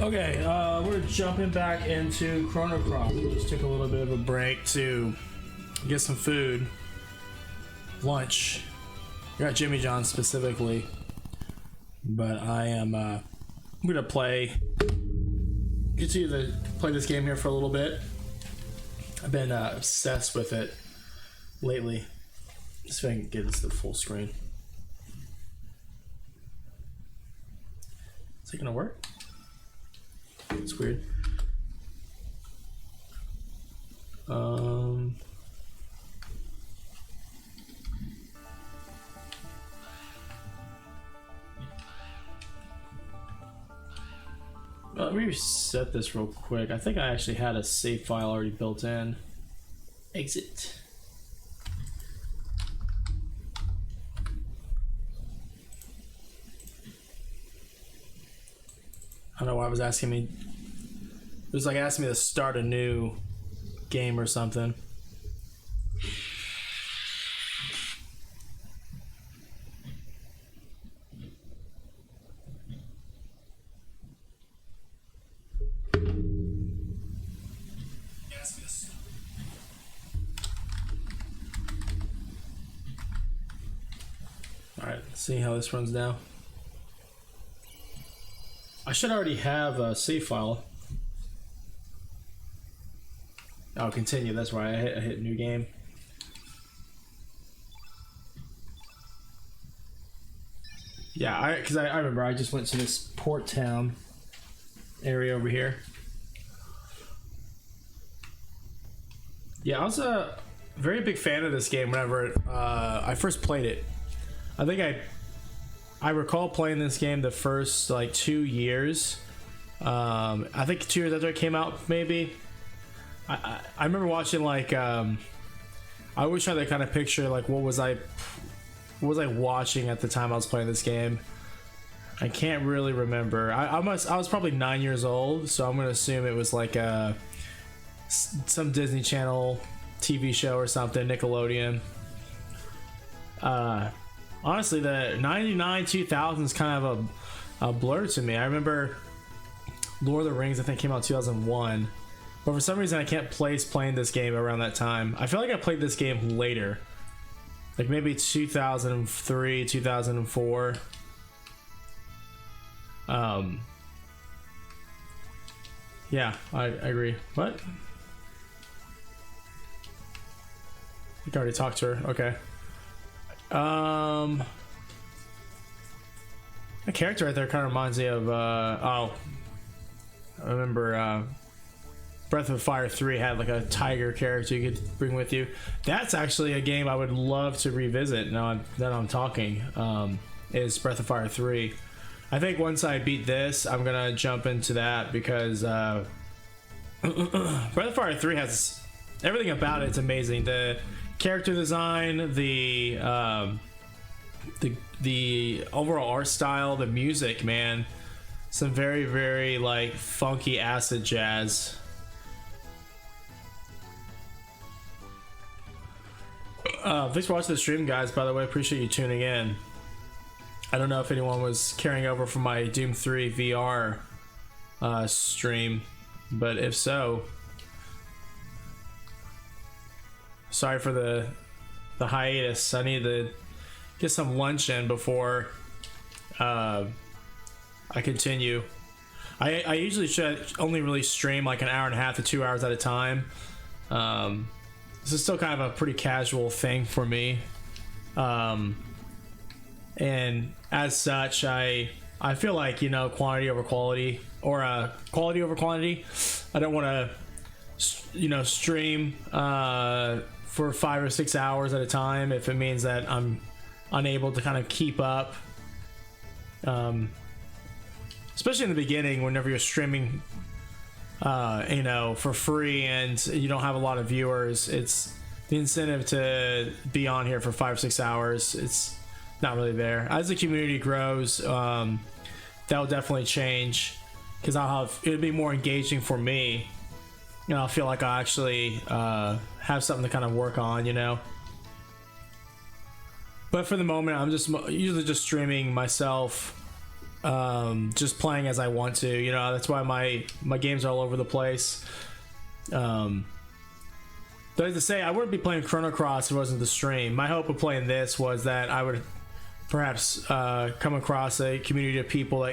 Okay, we're jumping back into Chrono Cross. We just took a little bit of a break to get some food, lunch. We got Jimmy John's specifically, but I am I'm gonna continue to play this game here for a little bit. I've been obsessed with it lately. Just so I can get this to full screen. Is it gonna work? It's weird. Let me reset this real quick. I think I actually had a save file already built in. Exit. I don't know why it was asking me. It was like asking me to start a new game or something. Alright, let's see how this runs now. I should already have a save file. I'll continue, that's right, I hit new game. Yeah, because I remember I just went to this port town area over here. Yeah, I was a very big fan of this game whenever I first played it. I think I recall playing this game the first like 2 years. I think 2 years after it came out, maybe. I remember watching like I always try to kind of picture like what was I watching at the time I was playing this game. I can't really remember. I was probably 9 years old, so I'm gonna assume it was like some Disney Channel TV show or something, Nickelodeon. Honestly, the 99 2000 is kind of a blur to me. I remember Lord of the Rings, I think, came out in 2001. But for some reason, I can't place playing this game around that time. I feel like I played this game later. Like maybe 2003, 2004. Yeah, I agree. What? I think I already talked to her. Okay. The character right there kind of reminds me of I remember Breath of Fire 3 had like a tiger character you could bring with you. That's actually a game I would love to revisit now that I'm talking. Is Breath of Fire 3. I think once I beat this, I'm gonna jump into that because Breath of Fire 3 has everything about it. It's amazing. The character design, the overall art style, the music, man, some very, very like funky acid jazz. Thanks for watching the stream, guys. By the way, appreciate you tuning in. I don't know if anyone was carrying over from my Doom 3 VR stream, but if so, sorry for the hiatus. I need to get some lunch in before I continue. I usually should only really stream like an hour and a half to 2 hours at a time. This is still kind of a pretty casual thing for me. And as such, I feel like, you know, quantity over quality, or quality over quantity. I don't want to, you know, stream for 5 or 6 hours at a time if it means that I'm unable to kind of keep up. Especially in the beginning, whenever you're streaming, you know, for free and you don't have a lot of viewers, it's the incentive to be on here for 5 or 6 hours. It's not really there. As the community grows, that will definitely change, because it'll be more engaging for me. You know, I'll feel like I actually have something to kind of work on, you know. But for the moment, I'm just usually just streaming myself just playing as I want to. You know, that's why my games are all over the place. But as I say, I wouldn't be playing Chrono Cross if it wasn't the stream. My hope of playing this was that I would perhaps come across a community of people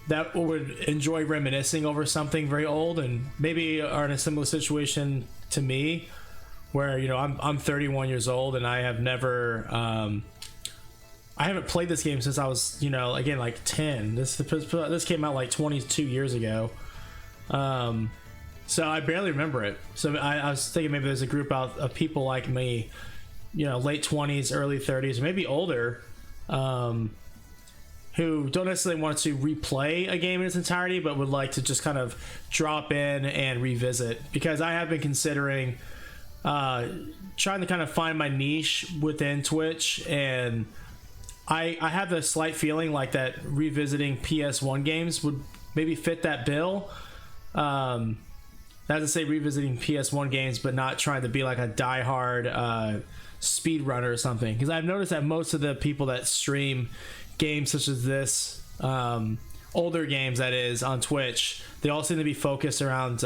that would enjoy reminiscing over something very old and maybe are in a similar situation to me, where, you know, I'm 31 years old and I have never I haven't played this game since I was, you know, again, like 10. This came out like 22 years ago. So I barely remember it. So I was thinking maybe there's a group of people like me, you know, late 20s, early 30s, maybe older, who don't necessarily want to replay a game in its entirety, but would like to just kind of drop in and revisit. Because I have been considering trying to kind of find my niche within Twitch, and I have a slight feeling like that revisiting PS1 games would maybe fit that bill. Not to say revisiting PS1 games, but not trying to be like a diehard speedrunner or something. Because I've noticed that most of the people that stream games such as this, older games that is, on Twitch, they all seem to be focused around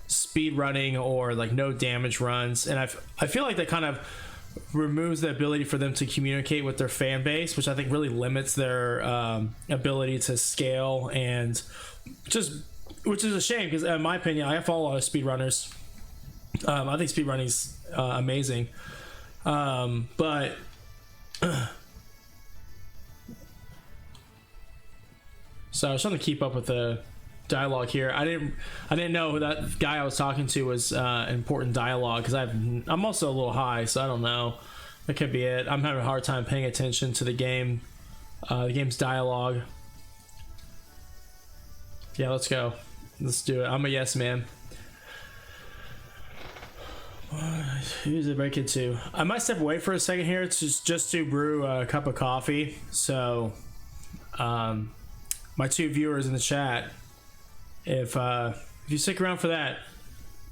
speedrunning or like no damage runs. And I feel like that kind of removes the ability for them to communicate with their fan base, which I think really limits their ability to scale, and which is a shame, because in my opinion, I follow a lot of speedrunners. I think speedrunning's amazing. But so I was trying to keep up with the dialogue here. I didn't know who that guy I was talking to was important dialogue, because I'm also a little high, so I don't know. That could be it. I'm having a hard time paying attention to the game's dialogue. Yeah, let's go. Let's do it. I'm a yes man. Who's it break it to? I might step away for a second here just to brew a cup of coffee. So, my two viewers in the chat, if you stick around for that,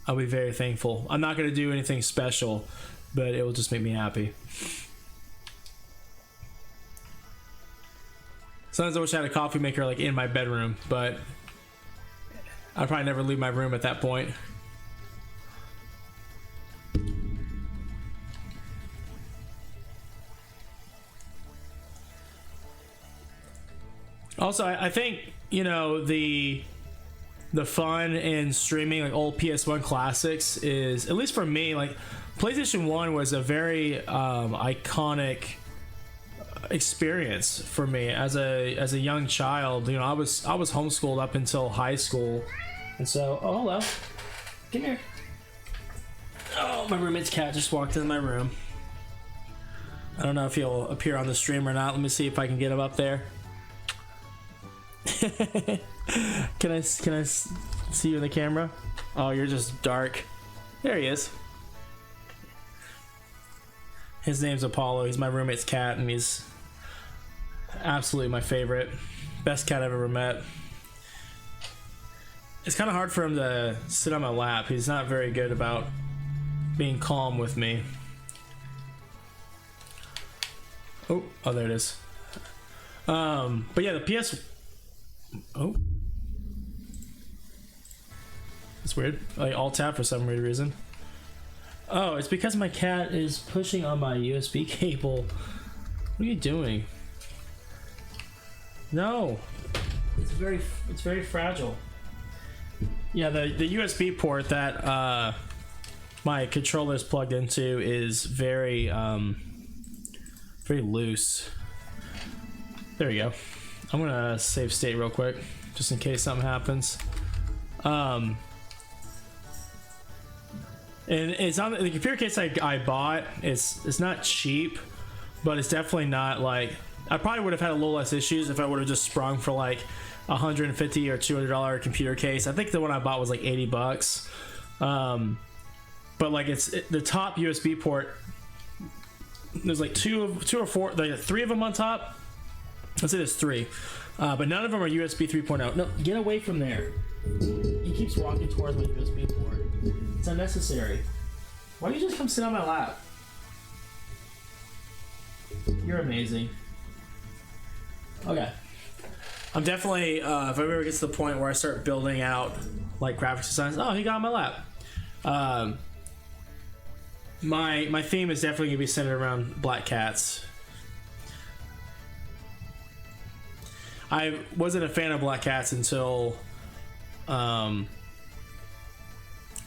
I'll be very thankful. I'm not going to do anything special, but it will just make me happy. Sometimes I wish I had a coffee maker like in my bedroom, but I'd probably never leave my room at that point. Also, I think, you know, the fun in streaming like old PS1 classics is, at least for me, like PlayStation 1 was a very iconic experience for me as a young child. You know, I was homeschooled up until high school, and so hello, come here. Oh, my roommate's cat just walked in my room. I don't know if he'll appear on the stream or not. Let me see if I can get him up there. Can I see you in the camera? Oh, you're just dark. There he is. His name's Apollo. He's my roommate's cat, and he's absolutely my favorite. Best cat I've ever met. It's kind of hard for him to sit on my lap. He's not very good about being calm with me. Oh, there it is. But yeah, the PS... Oh. That's weird. Like alt tab for some weird reason. Oh, it's because my cat is pushing on my USB cable. What are you doing? No. It's very fragile. Yeah, the USB port that my controller is plugged into is very loose. There we go. I'm gonna save state real quick, just in case something happens. And it's on the computer case I bought. It's not cheap, but it's definitely not like, I probably would have had a little less issues if I would have just sprung for like $150 or $200 computer case. I think the one I bought was like $80. But like the top USB port, there's like two or four, like three of them on top. Let's say there's three, but none of them are USB 3.0. No, get away from there. He keeps walking towards my USB port. It's unnecessary. Why don't you just come sit on my lap? You're amazing. Okay. I'm definitely if I ever get to the point where I start building out like graphics designs. Oh, he got on my lap. My theme is definitely gonna be centered around black cats. I wasn't a fan of black cats until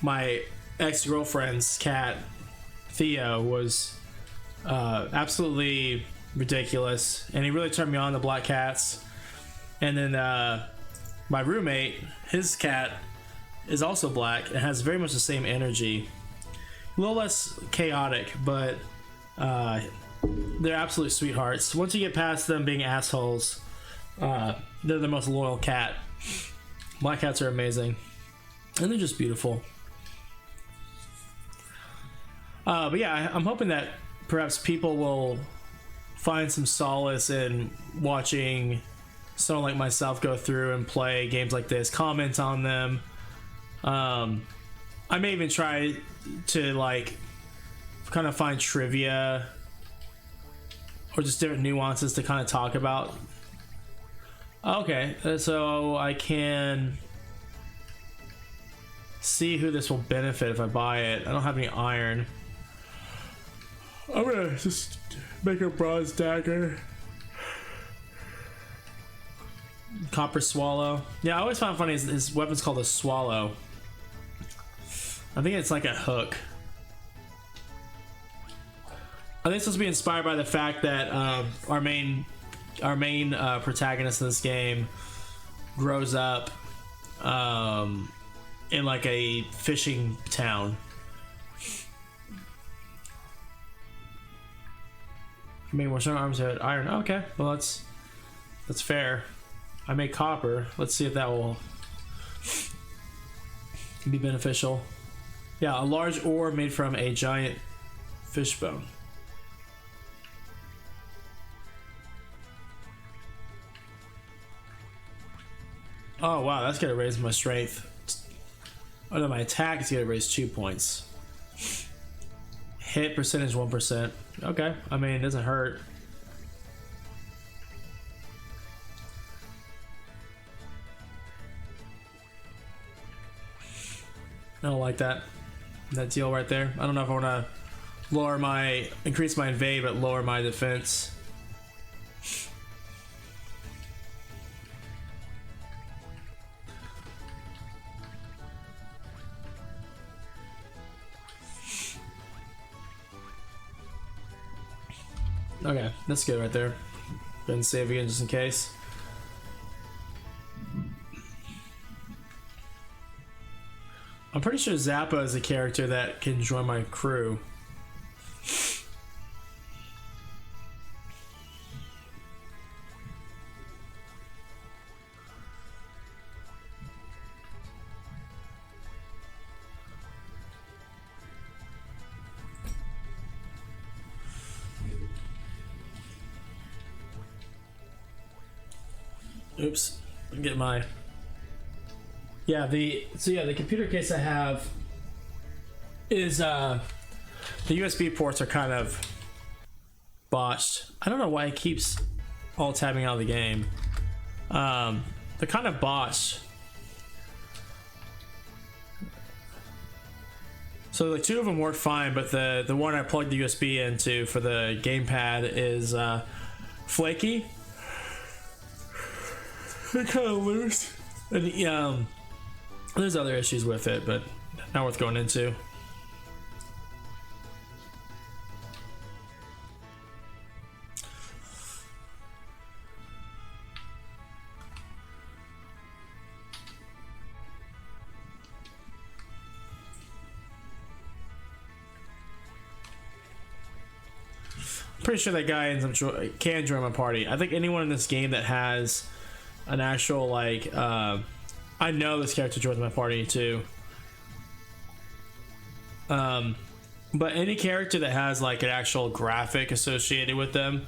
my ex-girlfriend's cat Theo was absolutely ridiculous, and he really turned me on to black cats. And then my roommate, his cat is also black and has very much the same energy, a little less chaotic, but they're absolute sweethearts. Once you get past them being assholes, they're the most loyal cat. Black cats are amazing, and they're just beautiful. But yeah, I'm hoping that perhaps people will find some solace in watching someone like myself go through and play games like this, comment on them. I may even try to like kind of find trivia or just different nuances to kind of talk about. Okay, so I can see who this will benefit if I buy it. I don't have any iron. I'm gonna just make a bronze dagger. Copper swallow. Yeah, I always found funny his weapon's called a swallow. I think it's like a hook. I think it's supposed to be inspired by the fact that our main protagonist in this game grows up in like a fishing town. I mean, we're showing arms at iron. Okay, well that's fair. I make copper. Let's see if that will be beneficial. Yeah, a large ore made from a giant fish bone. Oh wow, that's gonna raise my strength. Oh no, my attack is gonna raise 2 points. Hit percentage 1%. Okay, I mean, it doesn't hurt. I don't like that deal right there. I don't know if I want to increase my invade but lower my defense. Okay, that's good right there. Go ahead and save again just in case. I'm pretty sure Zappa is a character that can join my crew. Oops, I'm getting my... Yeah, the computer case I have is the USB ports are kind of botched. I don't know why it keeps all tabbing out of the game. They're kind of botched. So the two of them work fine, but the one I plugged the USB into for the gamepad is flaky. They're kind of loose. And there's other issues with it, but not worth going into. I'm pretty sure that guy ends up can join my party. I think anyone in this game that has an actual like I know this character joins my party too. But any character that has like an actual graphic associated with them,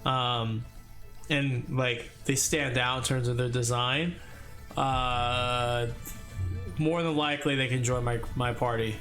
and like they stand out in terms of their design, more than likely they can join my party.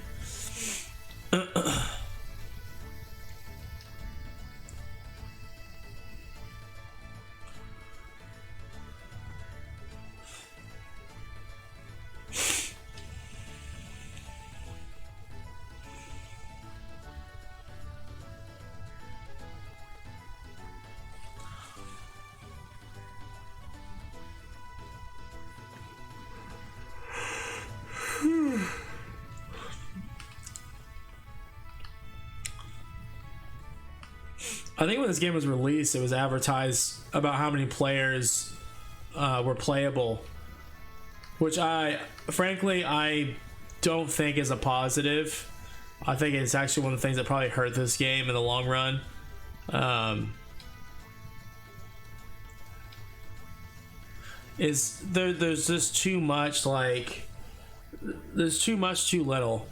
I think when this game was released, it was advertised about how many players were playable, which frankly, I don't think is a positive. I think it's actually one of the things that probably hurt this game in the long run. Is there's just too much, like, there's too much too little.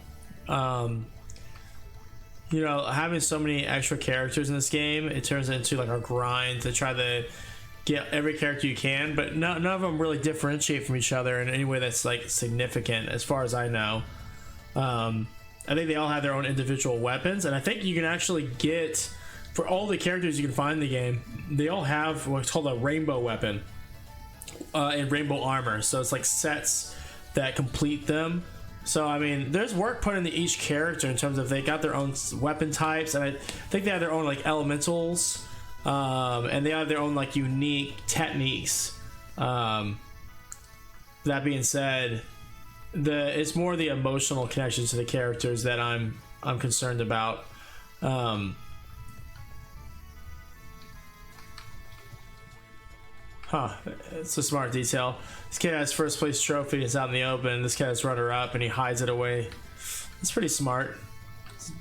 You know, having so many extra characters in this game, it turns into like a grind to try to get every character you can, but none of them really differentiate from each other in any way that's like significant, as far as I know. I think they all have their own individual weapons, and I think you can actually get, for all the characters you can find in the game, they all have what's called a rainbow weapon and rainbow armor. So it's like sets that complete them. So I mean, there's work put into each character in terms of they got their own weapon types, and I think they have their own like elementals, and they have their own like unique techniques. That being said, it's more the emotional connection to the characters that I'm concerned about. It's a smart detail. This kid has first place trophy. It's out in the open. This kid has runner up, and he hides it away. It's pretty smart.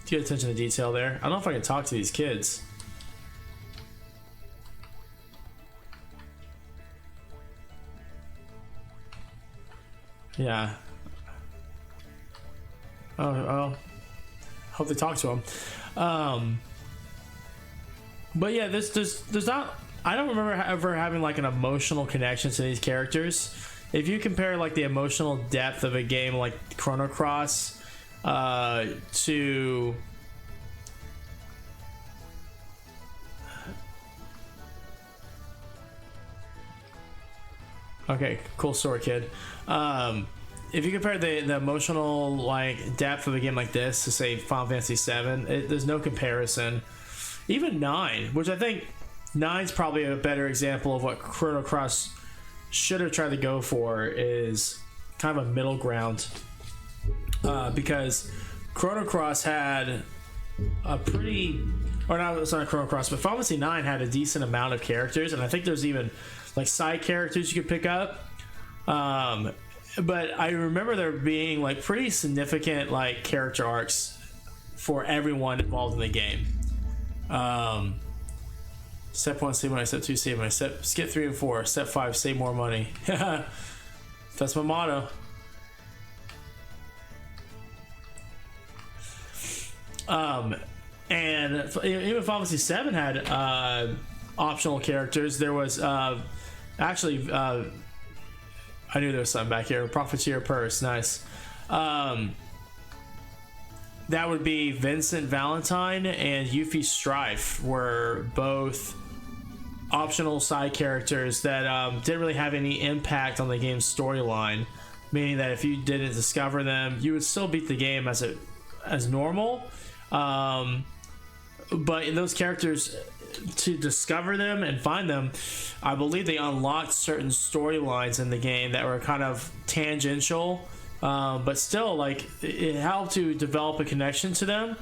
Good attention to detail there. I don't know if I can talk to these kids. Yeah. Oh. Hope they talk to him. But yeah, there's not. I don't remember ever having like an emotional connection to these characters. If you compare like the emotional depth of a game like Chrono Cross to okay, cool story, kid. If you compare the emotional like depth of a game like this to say Final Fantasy VII, there's no comparison. Even 9, which I think 9's probably a better example of what Chrono Cross should have tried to go for, is kind of a middle ground, because Chrono Cross had a pretty, or not, it's not Chrono Cross, but Final Fantasy 9 had a decent amount of characters, and I think there's even like side characters you could pick up. But I remember there being like pretty significant like character arcs for everyone involved in the game. Step 1, save money. Step 2, save money. Skip 3 and 4. Step 5, save more money. That's my motto. And even Final Fantasy 7 had optional characters. There was actually I knew there was something back here. Profiteer Purse, nice. That would be Vincent Valentine and Yuffie Strife were both optional side characters that didn't really have any impact on the game's storyline, meaning that if you didn't discover them, you would still beat the game as normal. But in those characters, to discover them and find them, I believe they unlocked certain storylines in the game that were kind of tangential, but still, like, it helped to develop a connection to them.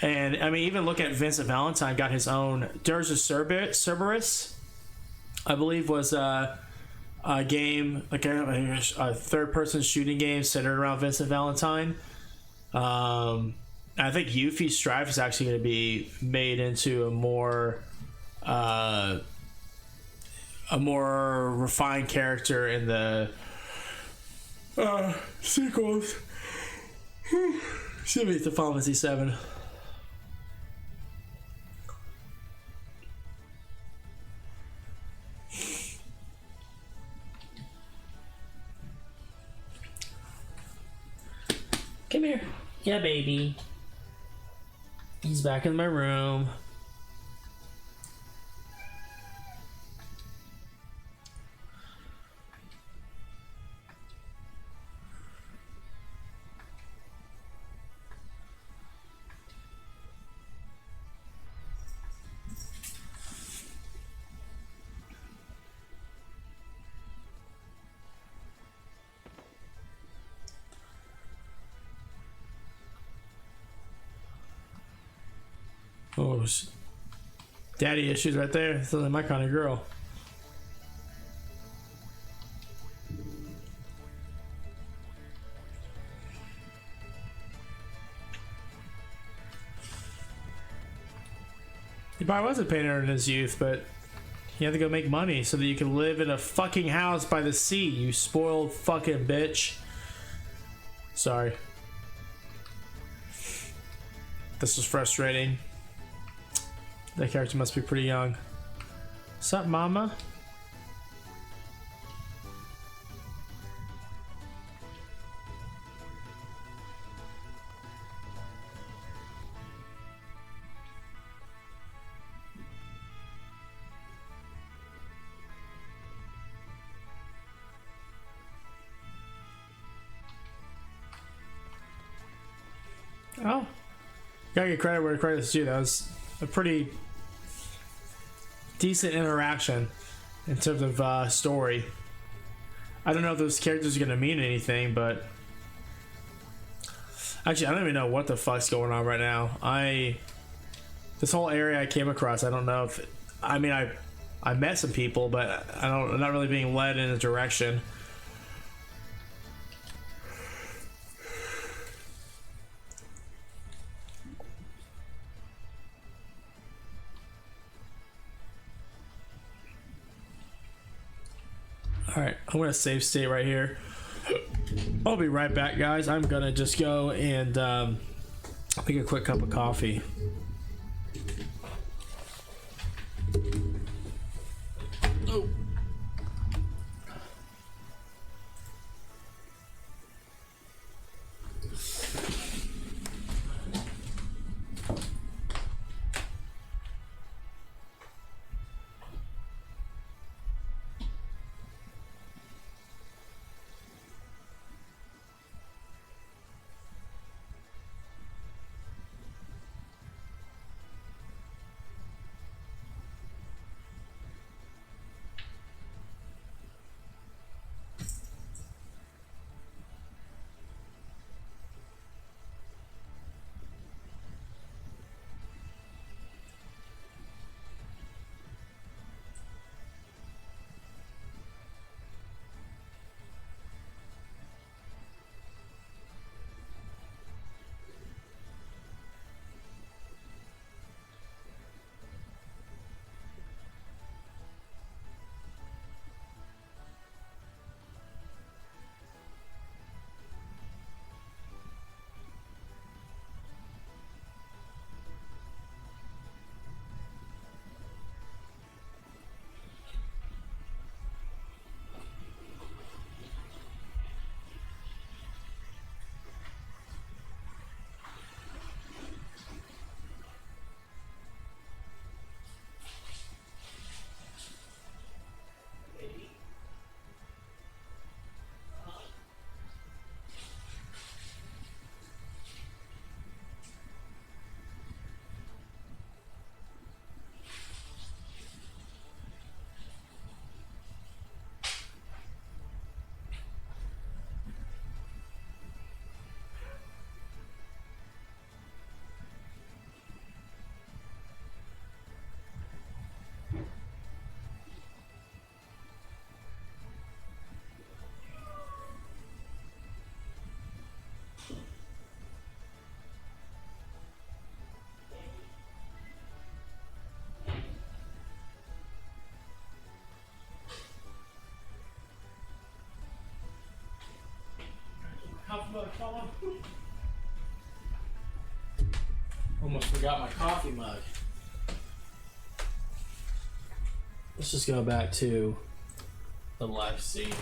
And I mean, even look at Vincent Valentine got his own Dirge of Cerberus, I believe, was a game, like a third-person shooting game centered around Vincent Valentine. I think Yuffie Strife is actually going to be made into a more refined character in the sequels. Excuse me, to Final Fantasy VII. Come here. Yeah, baby. He's back in my room. Oh, Daddy issues right there. Sounds like my kind of girl. He probably was a painter in his youth, but he had to go make money so that you could live in a fucking house by the sea, you spoiled fucking bitch. Sorry. This is frustrating. That character must be pretty young. Sup, mama? Oh, gotta get credit where credit's due. That was a pretty decent interaction in terms of story. I don't know if those characters are gonna mean anything, but actually, I don't even know what the fuck's going on right now. This whole area I came across, I don't know if I mean I met some people, but I'm not really being led in a direction. Alright, I'm gonna save state right here. I'll be right back, guys. I'm gonna just go and make a quick cup of coffee. Oh. Almost forgot my coffee mug. Let's just go back to the left seat.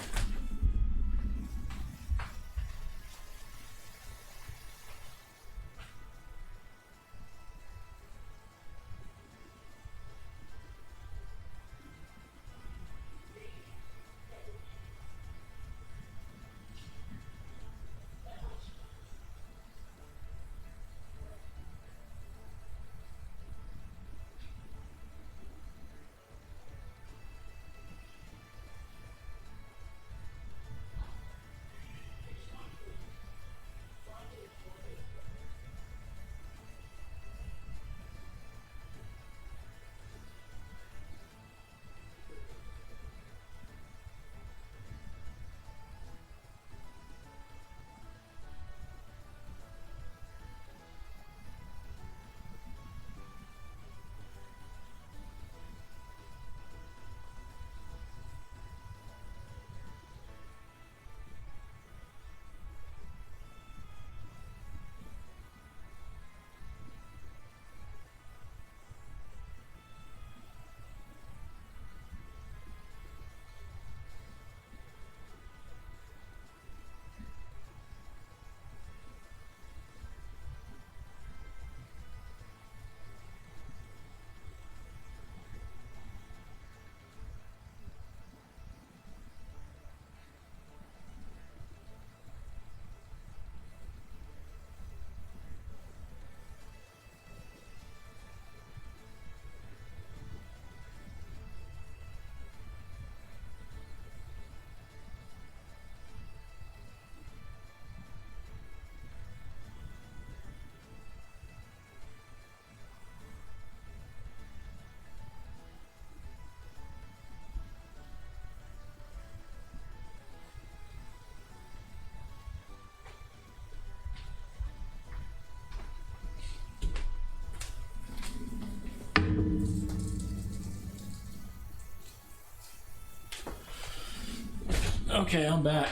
Okay, I'm back.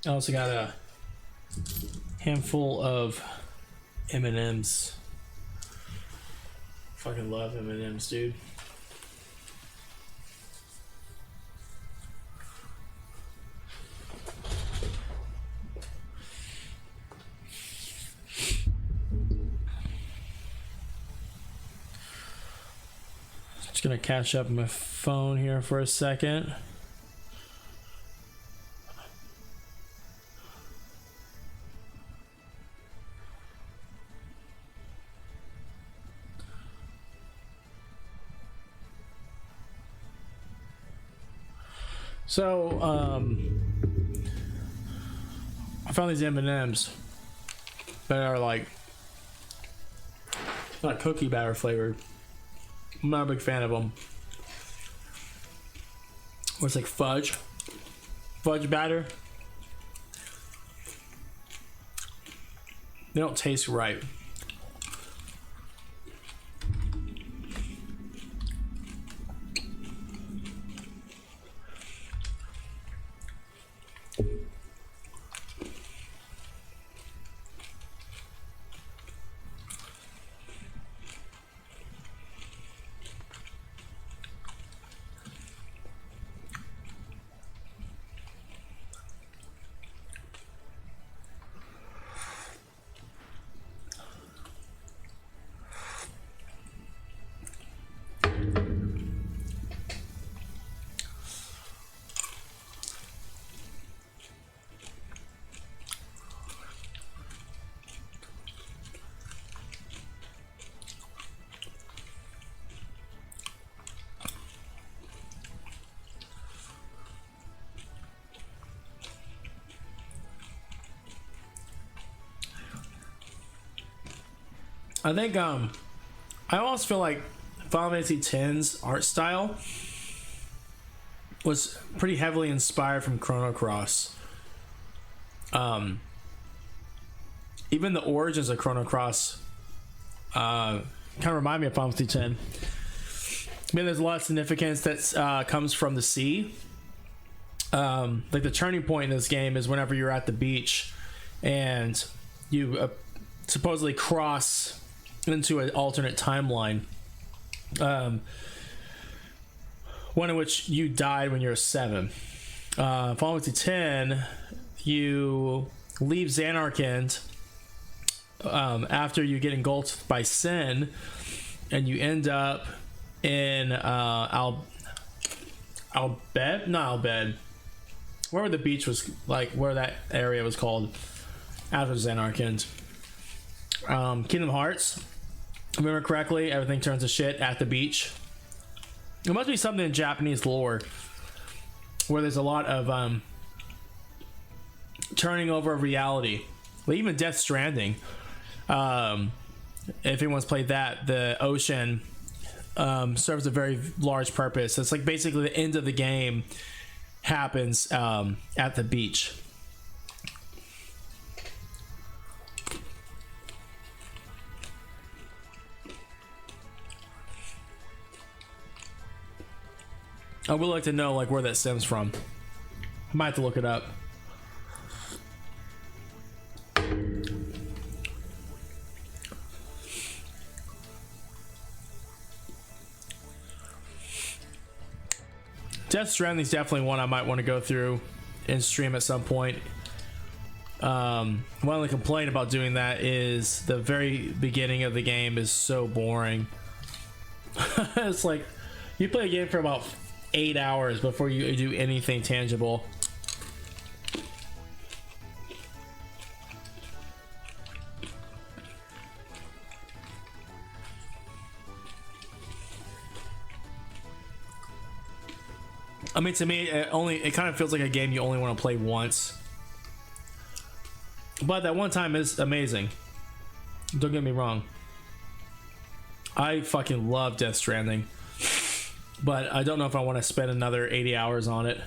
I also got a handful of M&Ms. Fucking love M&Ms, dude. Just gonna catch up my phone here for a second. So, I found these M&Ms that are like not cookie batter flavored. I'm not a big fan of them. Where it's like fudge batter. They don't taste right. I think I almost feel like Final Fantasy X's art style was pretty heavily inspired from Chrono Cross. Even the origins of Chrono Cross kind of remind me of Final Fantasy X. I mean, there's a lot of significance that comes from the sea. Like the turning point in this game is whenever you're at the beach and you supposedly cross into an alternate timeline. One in which you died when you're 7. Final Fantasy X, you leave Xanarkand after you get engulfed by Sin, and you end up in Albed, not Albed, wherever the beach was, like where that area was called after Xanarkand. Kingdom Hearts, if I remember correctly, everything turns to shit at the beach. It must be something in Japanese lore where there's a lot of turning over of reality. Well, even Death Stranding, if anyone's played that, the ocean serves a very large purpose. It's like basically the end of the game happens at the beach. I would like to know like where that stems from. I might have to look it up. Death Stranding is definitely one I might want to go through and stream at some point. My only complaint about doing that is the very beginning of the game is so boring. It's like you play a game for about 8 hours before you do anything tangible. I mean, to me, it kind of feels like a game you only want to play once. But that one time is amazing. Don't get me wrong. I fucking love Death Stranding. But I don't know if I want to spend another 80 hours on it.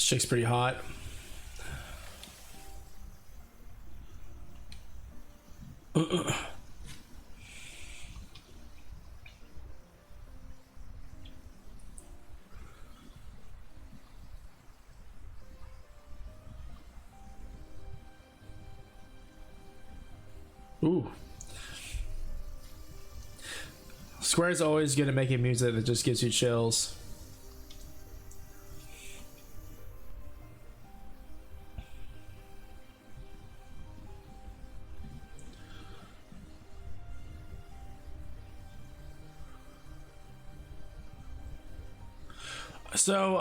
This chick's pretty hot. Ooh. Square's always good at making music that just gives you chills. So,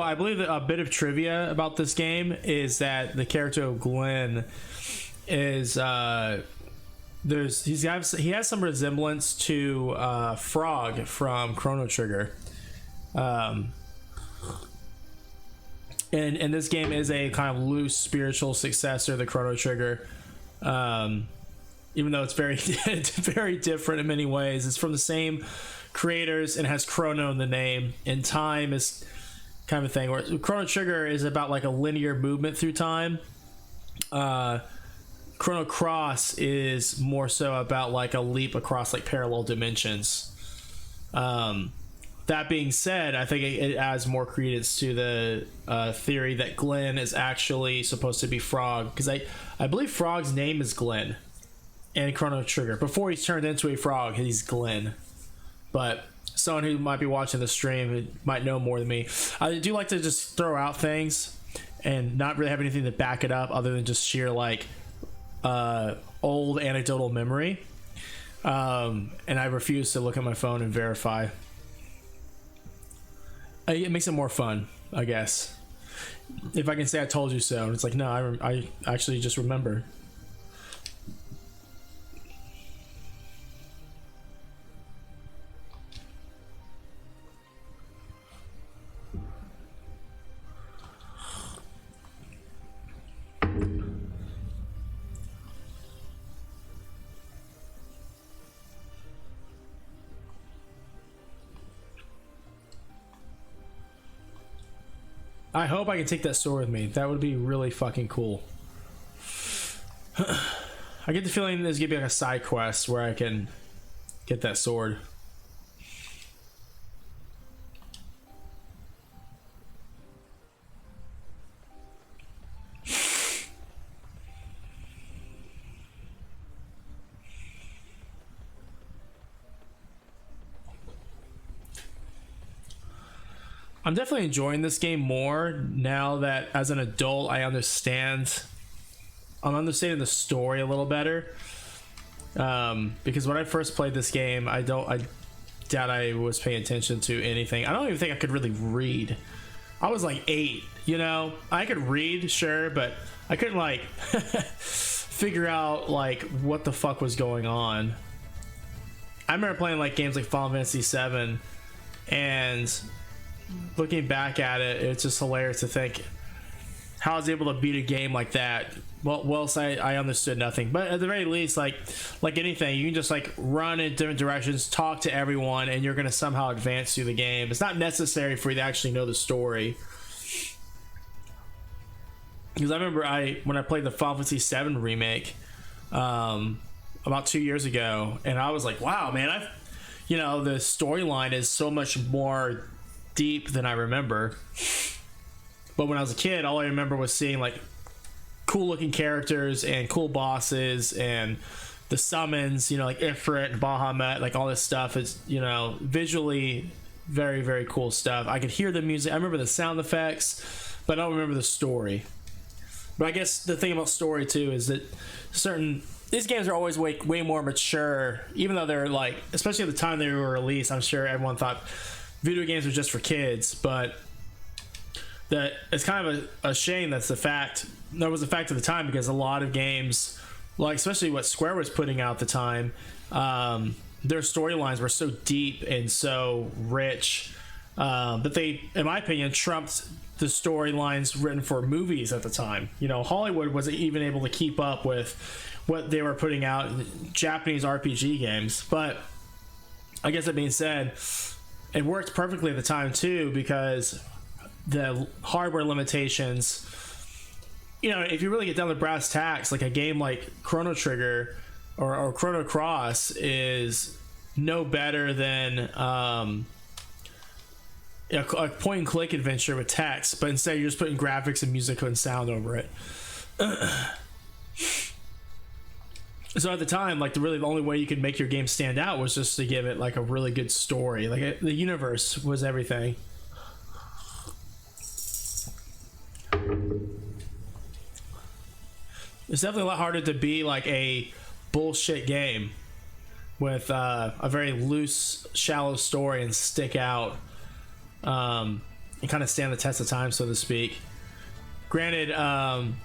I believe that a bit of trivia about this game is that the character of Glenn is he has some resemblance to Frog from Chrono Trigger. And this game is a kind of loose spiritual successor to Chrono Trigger. Even though it's very very different in many ways. It's from the same creators and has Chrono in the name, and time is kind of a thing where Chrono Trigger is about like a linear movement through time. Chrono Cross is more so about like a leap across like parallel dimensions. That being said, I think it adds more credence to the theory that Glenn is actually supposed to be Frog, because I believe Frog's name is Glenn in Chrono Trigger. Before he's turned into a frog, he's Glenn. But someone who might be watching the stream who might know more than me, I do like to just throw out things and not really have anything to back it up other than just sheer like old anecdotal memory. And I refuse to look at my phone and verify. It makes it more fun, I guess. If I can say I told you so, and it's like, no, I actually just remember. I hope I can take that sword with me. That would be really fucking cool. I get the feeling there's gonna be like a side quest where I can get that sword. I'm definitely enjoying this game more now that as an adult I'm understanding the story a little better. Because when I first played this game, I doubt I was paying attention to anything. I don't even think I could really read. I was like 8, you know? I could read, sure, but I couldn't like figure out like what the fuck was going on. I remember playing like games like Final Fantasy 7, and looking back at it, it's just hilarious to think how I was able to beat a game like that. Well, I understood nothing, but at the very least, like anything, you can just like run in different directions, talk to everyone, and you're gonna somehow advance through the game. It's not necessary for you to actually know the story. Because I remember when I played the Final Fantasy 7 remake about 2 years ago, and I was like, wow, man, the storyline is so much more deep than I remember. But when I was a kid, all I remember was seeing like cool looking characters and cool bosses and the summons, like Ifrit and Bahamut, like all this stuff is, visually very, very cool stuff. I could hear the music. I remember the sound effects, but I don't remember the story. But I guess the thing about story too is that these games are always way more mature, even though they're like, especially at the time they were released, I'm sure everyone thought video games are just for kids, but that it's kind of a shame that was the fact at the time, because a lot of games, like especially what Square was putting out at the time, their storylines were so deep and so rich that they, in my opinion, trumped the storylines written for movies at the time. Hollywood wasn't even able to keep up with what they were putting out in Japanese RPG games. But I guess that being said, it worked perfectly at the time too, because the hardware limitations, you know, if you really get down to brass tacks, like a game like Chrono Trigger or Chrono Cross is no better than a point and click adventure with text, but instead you're just putting graphics and music and sound over it. So at the time, like, the only way you could make your game stand out was just to give it like a really good story. Like, the universe was everything. It's definitely a lot harder to be like a bullshit game with a very loose, shallow story and stick out, and kind of stand the test of time, so to speak. Granted, I'm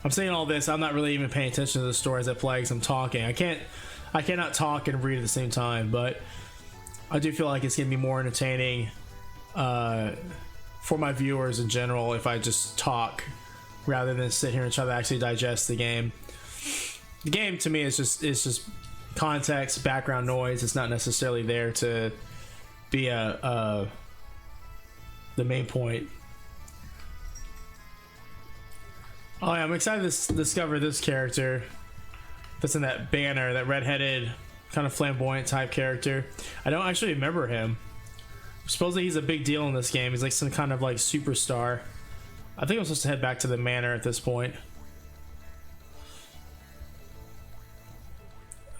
saying all this, I'm not really even paying attention to the story as I play because I'm talking. I cannot talk and read at the same time, but I do feel like it's gonna be more entertaining for my viewers in general if I just talk rather than sit here and try to actually digest the game. The game to me is just context, background noise. It's not necessarily there to be the main point. Oh yeah, I'm excited to discover this character that's in that banner, that redheaded, kind of flamboyant type character. I don't actually remember him. Supposedly he's a big deal in this game. He's like some kind of like superstar. I think I'm supposed to head back to the manor at this point.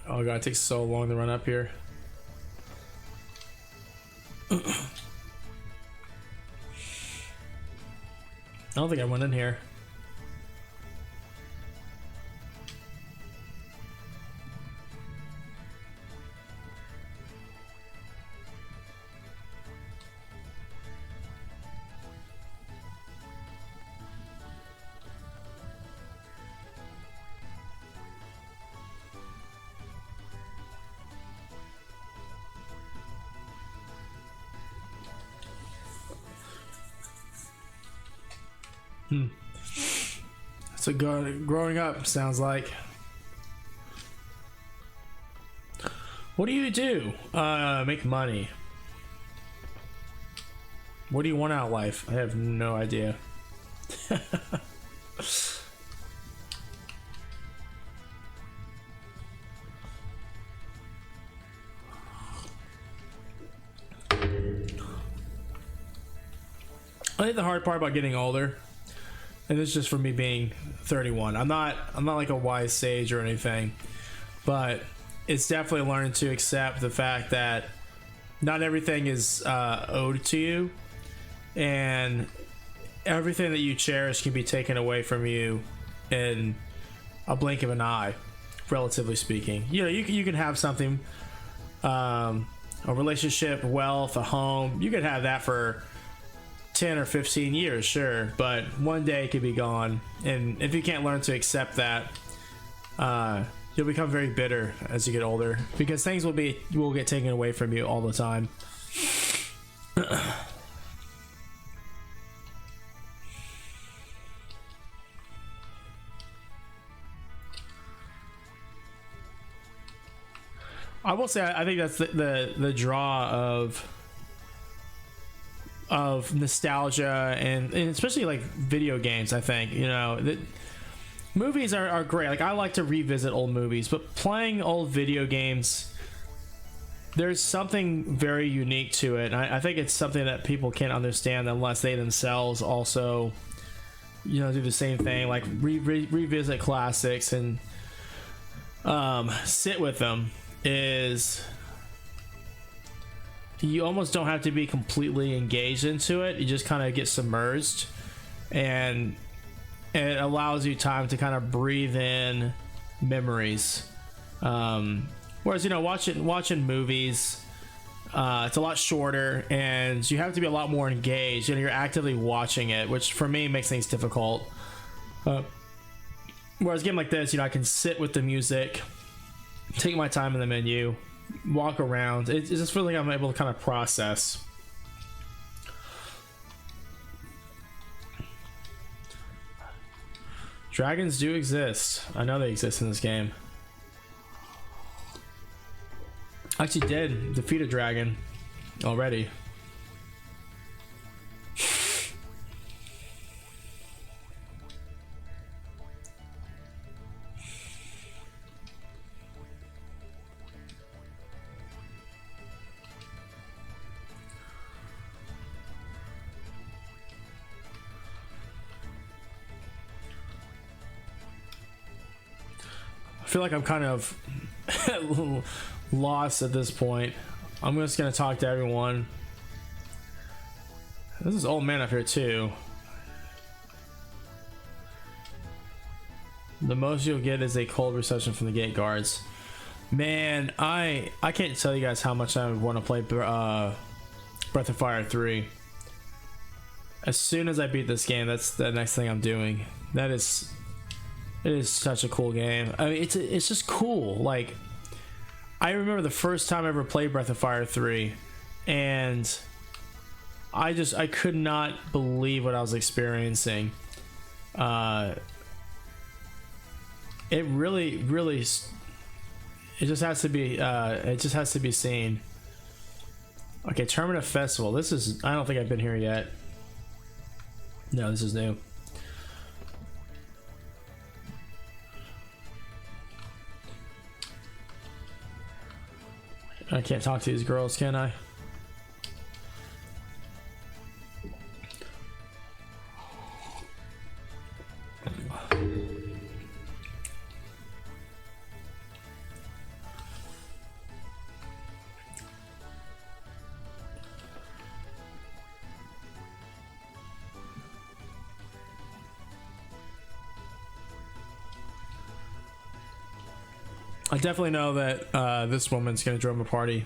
Oh god, it takes so long to run up here. I don't think I went in here. So growing up sounds like. What do you do? Make money. What do you want out of life? I have no idea. I think the hard part about getting older, and this is just for me being 31. I'm not like a wise sage or anything, but it's definitely learning to accept the fact that not everything is owed to you, and everything that you cherish can be taken away from you in a blink of an eye, relatively speaking. You know, you can have something, a relationship, wealth, a home. You could have that for 10 or 15 years, sure, but one day it could be gone, and if you can't learn to accept that, you'll become very bitter as you get older, because things will get taken away from you all the time. I will say I think that's the draw of nostalgia and especially like video games. I think, you know, that movies are great. Like, I like to revisit old movies, but playing old video games, there's something very unique to it. And I think it's something that people can't understand unless they themselves also, you know, do the same thing, like revisit classics and sit with them. Is you almost don't have to be completely engaged into it. You just kind of get submerged, and it allows you time to kind of breathe in memories. Whereas, you know, watching movies, it's a lot shorter, and you have to be a lot more engaged. You know, you're actively watching it, which for me makes things difficult. Whereas a game like this, you know, I can sit with the music, take my time in the menu, walk around. It's just really, I'm able to kind of process. Dragons do exist. I know they exist in this game. I actually did defeat a dragon already. I feel like I'm kind of lost at this point. I'm just gonna talk to everyone. This is old man up here too. The most you'll get is a cold reception from the gate guards. Man, I can't tell you guys how much I want to play Breath of Fire 3. As soon as I beat this game, that's the next thing I'm doing. It is such a cool game. I mean, it's just cool. Like, I remember the first time I ever played Breath of Fire 3, and I could not believe what I was experiencing. It really, it just has to be seen. Okay, Termina Festival. This is, I don't think I've been here yet. No, this is new. I can't talk to these girls, can I? I definitely know that this woman's gonna join my party.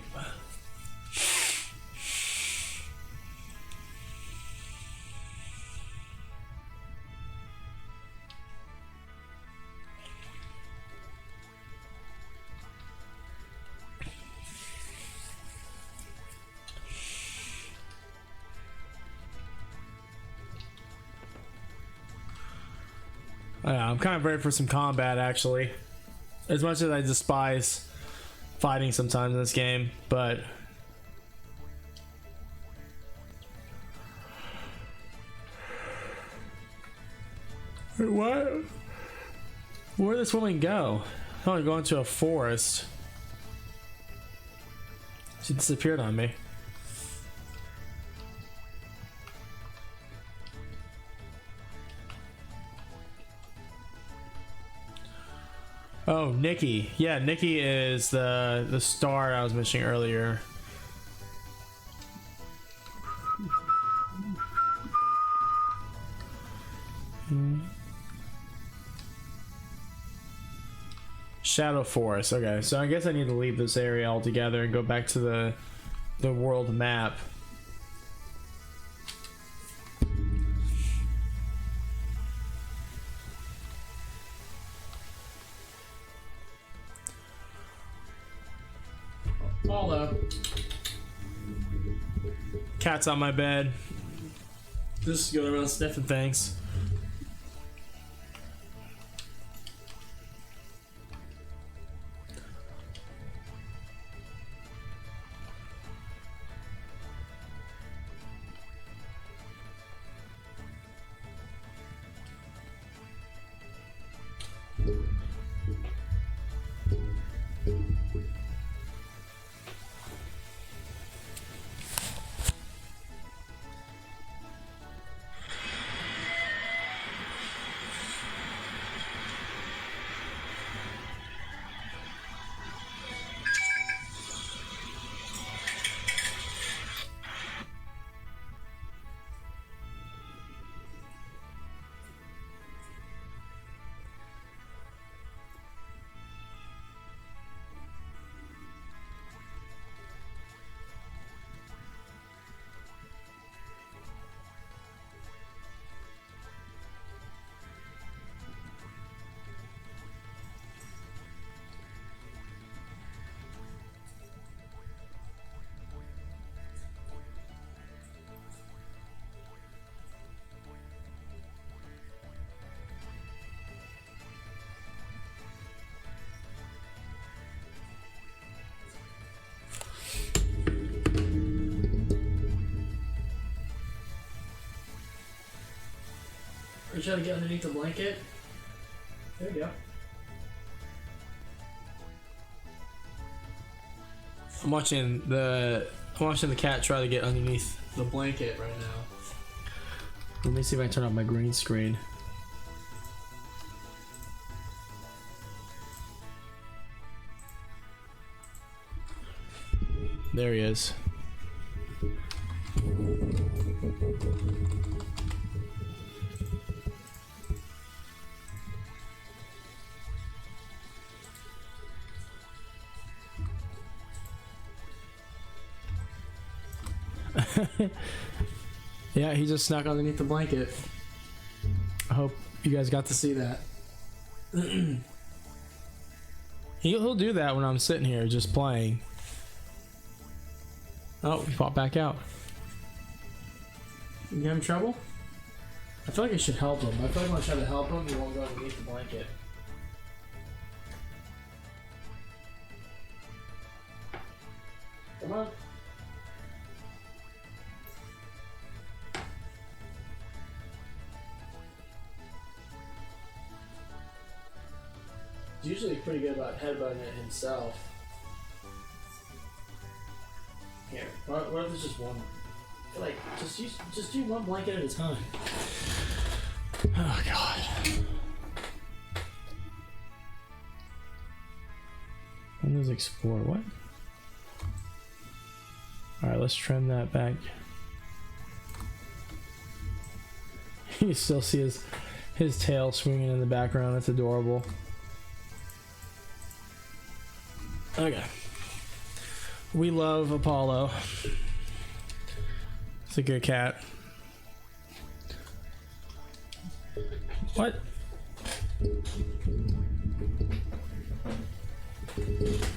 Yeah, I'm kind of ready for some combat, actually. As much as I despise fighting sometimes in this game, but what? Where'd this woman go? Oh, going to a forest. She disappeared on me. Oh, Nikki. Yeah, Nikki is the star I was mentioning earlier. Shadow Forest. Okay, so I guess I need to leave this area altogether and go back to the world map. Hold up. Cat's on my bed. Just going around sniffing things. try to get underneath the blanket. There you go. I'm watching the cat try to get underneath the blanket right now. Let me see if I turn off my green screen. There he is. Yeah, he just snuck underneath the blanket. I hope you guys got to see that. He'll do that when I'm sitting here just playing. Oh, he popped back out. You having trouble? I feel like I should help him. I feel like when I try to help him, he won't go underneath the blanket. Come on. He's usually pretty good about headbutting it himself. Here, what if it's just one? I feel like just do one blanket at a time. Oh god. Windows Explorer, what? Alright, let's trim that back. You still see his tail swinging in the background. That's adorable. Okay. We love Apollo. It's a good cat. What?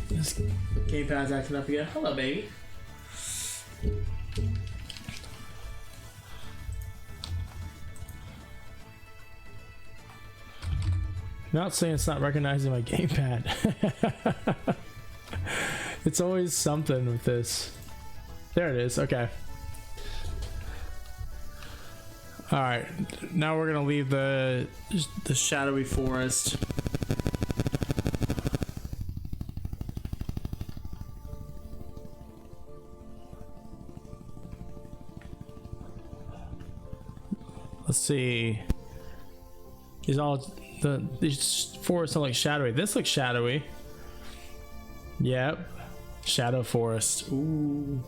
This gamepad's acting up again. Hello, baby. Not saying it's not recognizing my gamepad. It's always something with this. There it is. Okay. All right. Now we're gonna leave the shadowy forest. Let's see. These forests are like shadowy. This looks shadowy. Yep. Shadow forest. Ooh.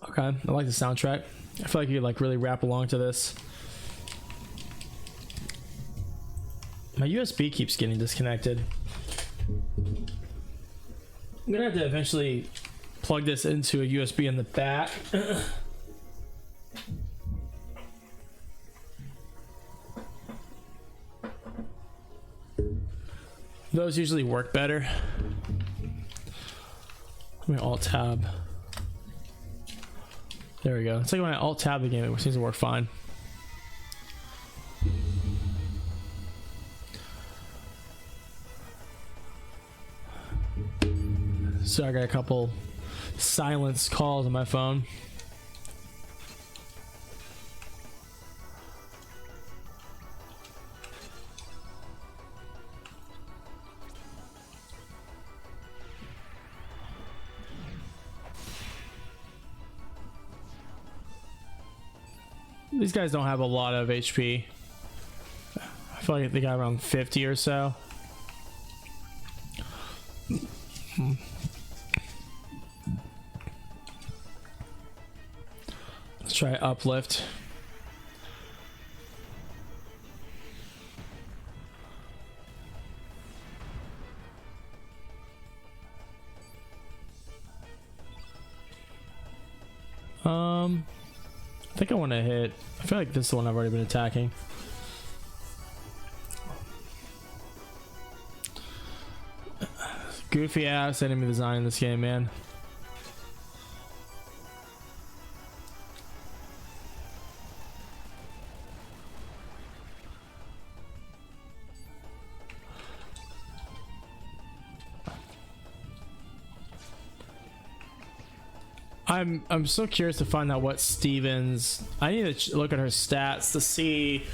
Okay, I like the soundtrack. I feel like you could like really rap along to this. My USB keeps getting disconnected. I'm gonna have to eventually plug this into a USB in the back. Those usually work better. Let me alt tab. There we go. It's like when I alt tab the game, it seems to work fine. So I got a couple silence calls on my phone. These guys don't have a lot of HP. I feel like they got around 50 or so. Let's try uplift. I think I want to hit. I feel like this is the one I've already been attacking. Goofy ass enemy design in this game, man. I'm so curious to find out what Stevens. I need to look at her stats to see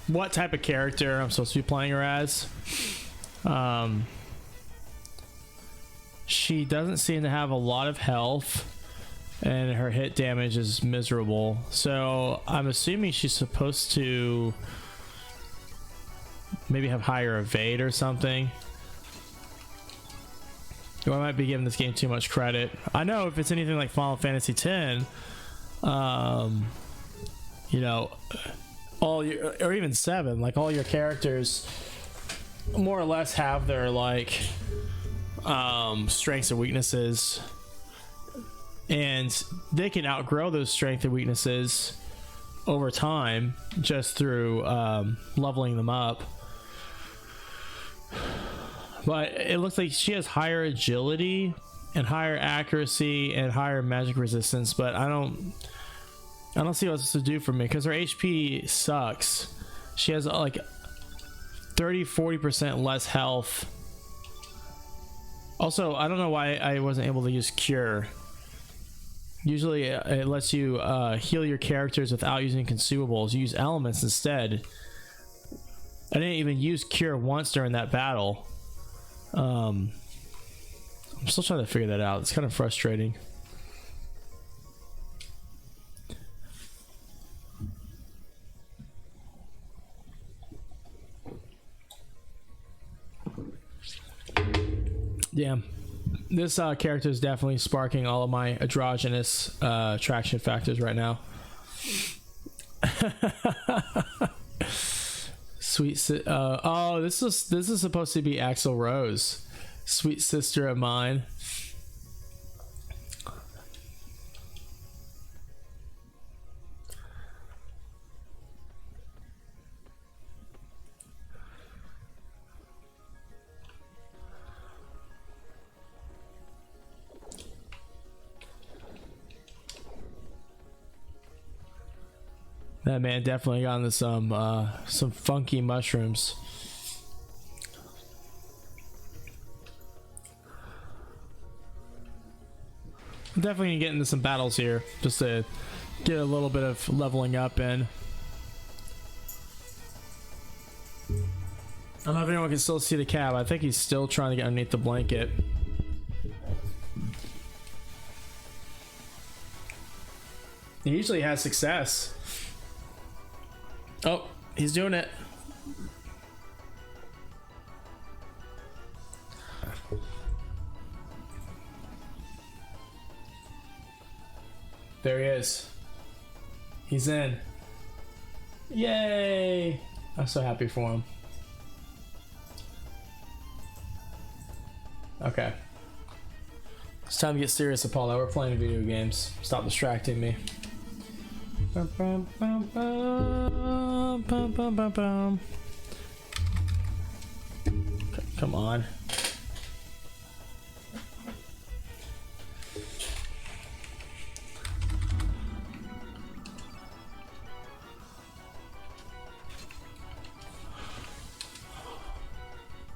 what type of character I'm supposed to be playing her as. She doesn't seem to have a lot of health, and her hit damage is miserable. So I'm assuming she's supposed to maybe have higher evade or something. Or I might be giving this game too much credit. I know if it's anything like Final Fantasy X, you know, all your, or even 7, like all your characters more or less have their like strengths and weaknesses, and they can outgrow those strengths and weaknesses over time just through leveling them up. But it looks like she has higher agility and higher accuracy and higher magic resistance, but I don't see what this to do for me because her HP sucks. She has like 30-40% less health. Also, I don't know why I wasn't able to use Cure. Usually it lets you heal your characters without using consumables. You use elements instead. I didn't even use Cure once during that battle. I'm still trying to figure that out. It's kind of frustrating. Yeah, this character is definitely sparking all of my androgynous attraction factors right now. Oh, this is supposed to be Axl Rose, sweet sister of mine. That man definitely got into some funky mushrooms. I'm definitely gonna get into some battles here just to get a little bit of leveling up in. I don't know if anyone can still see the cab. I think he's still trying to get underneath the blanket. He usually has success. Oh, he's doing it. There he is. He's in. Yay! I'm so happy for him. Okay. It's time to get serious, Apollo. We're playing video games. Stop distracting me. Come on.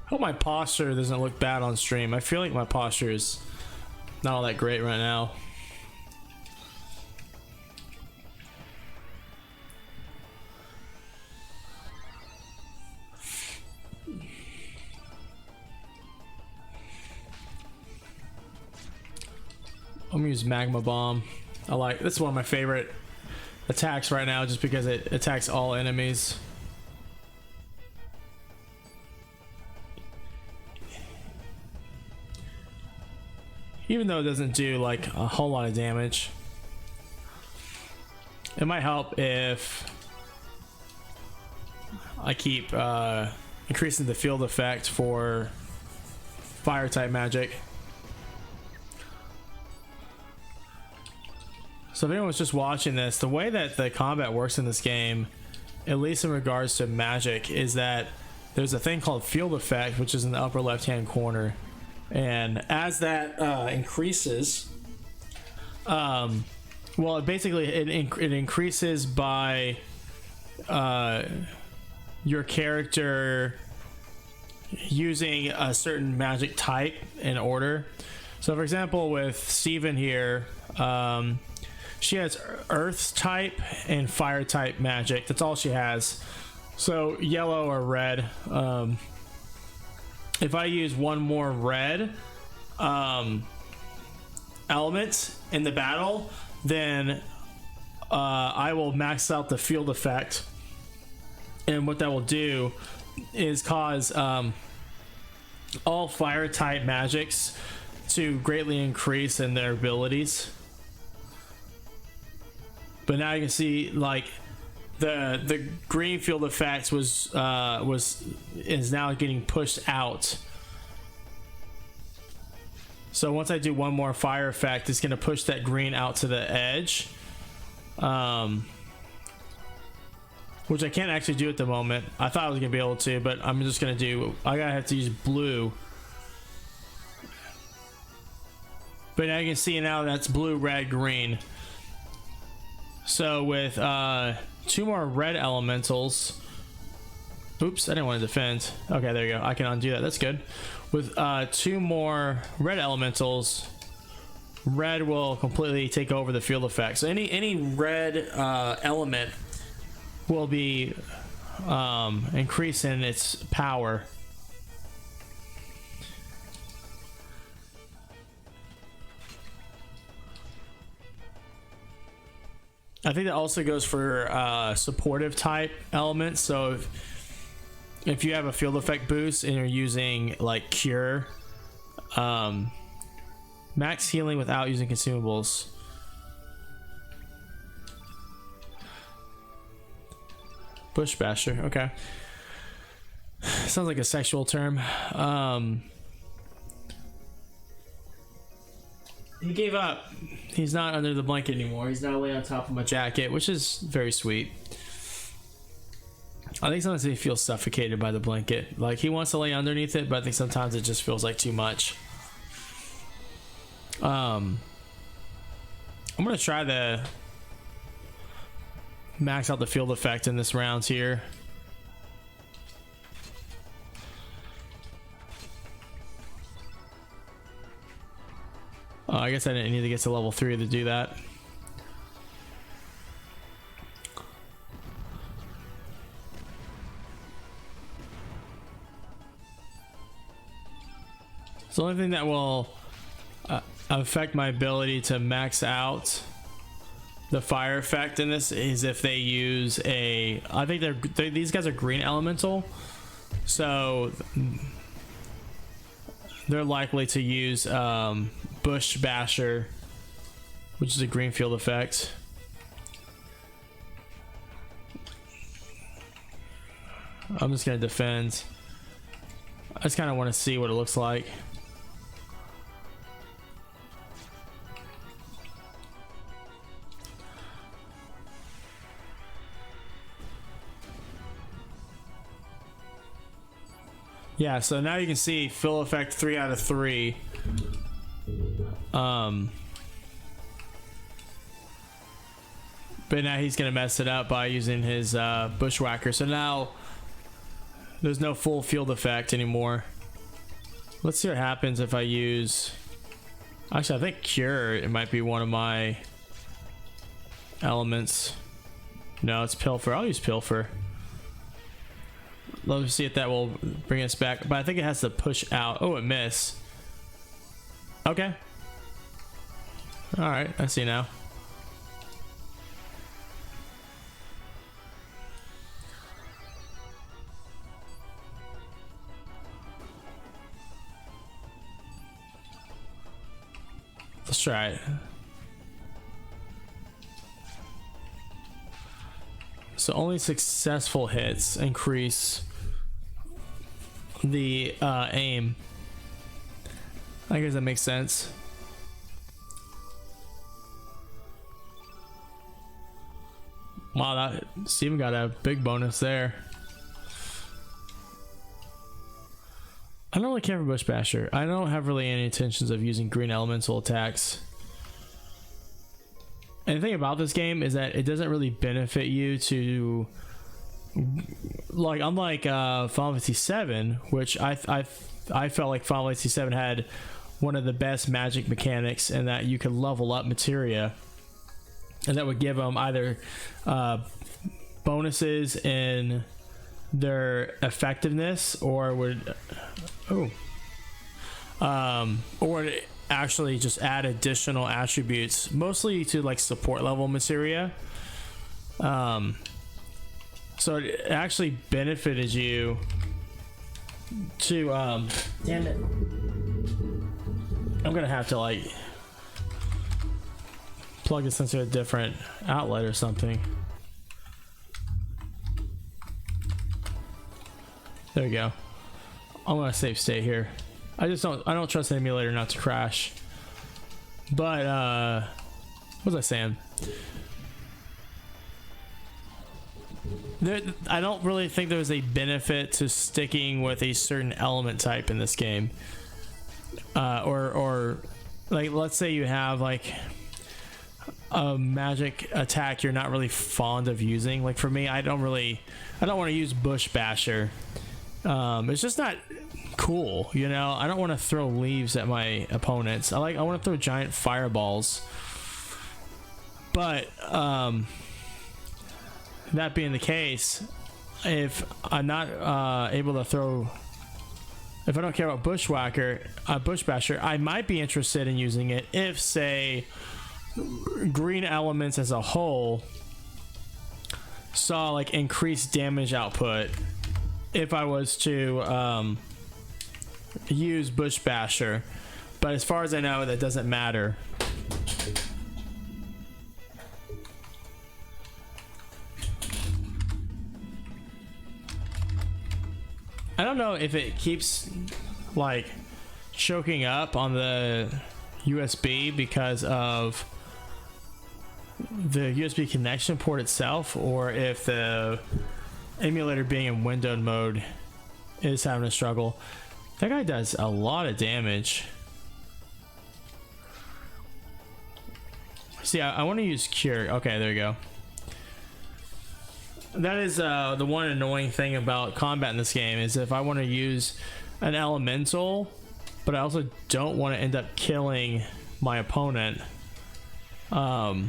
Hope my posture doesn't look bad on stream. I feel like my posture is not all that great right now. I'm gonna use Magma Bomb. This is one of my favorite attacks right now just because it attacks all enemies. Even though it doesn't do like a whole lot of damage. It might help if I keep increasing the field effect for fire type magic. So if anyone's just watching this, the way that the combat works in this game, at least in regards to magic, is that there's a thing called field effect, which is in the upper left hand corner. And as that increases, well, it increases by your character using a certain magic type in order. So for example, with Steven here, she has earth type and fire type magic. That's all she has. So yellow or red. If I use one more red element in the battle, then I will max out the field effect. And what that will do is cause all fire type magics to greatly increase in their abilities. But now you can see like the green field effect is now getting pushed out. So once I do one more fire effect, it's going to push that green out to the edge, which I can't actually do at the moment. I thought I was going to be able to, but I'm just going to do, I gotta have to use blue. But now you can see now that's blue, red, green. So with two more red elementals, oops, I didn't want to defend. Okay, there you go. I can undo that. That's good. With two more red elementals, red will completely take over the field effect. So any red element will be increasing its power. I think that also goes for supportive type elements. So if you have a field effect boost and you're using like cure, max healing without using consumables. Bush basher, okay. Sounds like a sexual term. He gave up. He's not under the blanket anymore. He's now laying on top of my jacket, which is very sweet. I think sometimes he feels suffocated by the blanket. Like he wants to lay underneath it, but I think sometimes it just feels like too much. I'm gonna try the max out the field effect in this round here. I guess I didn't need to get to level 3 to do that. So the only thing that will affect my ability to max out the fire effect in this is if they use a, I think these guys are green elemental, so they're likely to use Bush Basher, which is a green field effect. I'm just gonna defend. I just kind of want to see what it looks like. Yeah, so now you can see fill effect 3 out of 3. But now he's gonna mess it up by using his bushwhacker. So now there's no full field effect anymore. Let's see what happens if I use, actually I think cure, it might be one of my elements. No, it's pilfer. I'll use pilfer. Let me see if that will bring us back, but I think it has to push out. Oh, it missed. Okay. All right, I see now. Let's try it. So only successful hits increase the aim. I guess that makes sense. Wow, that Steven got a big bonus there. I don't really care for Bush Basher. I don't have really any intentions of using green elemental attacks. And the thing about this game is that it doesn't really benefit you to, like, unlike Final Fantasy VII, which I felt like Final Fantasy VII had one of the best magic mechanics, in that you could level up materia, and that would give them either bonuses in their effectiveness, or would or actually just add additional attributes, mostly to like support level materia. So it actually benefited you to damn it, I'm gonna have to like plug this into a different outlet or something. There we go. I'm gonna save state here. I don't trust the emulator not to crash. But what was I saying? I don't really think there's a benefit to sticking with a certain element type in this game. Or like, let's say you have like a magic attack you're not really fond of using. Like for me, I don't want to use Bush Basher. It's just not cool, you know. I don't want to throw leaves at my opponents. I want to throw giant fireballs. But that being the case, if I'm not able to throw, if I don't care about Bush Basher, I might be interested in using it if, say, green elements as a whole saw like increased damage output. If I was to use Bush Basher, but as far as I know, that doesn't matter. I don't know if it keeps like choking up on the USB because of the USB connection port itself, or if the emulator being in windowed mode is having a struggle. That guy does a lot of damage. See, I want to use Cure. Okay, there you go. That is the one annoying thing about combat in this game, is if I want to use an elemental, but I also don't want to end up killing my opponent, I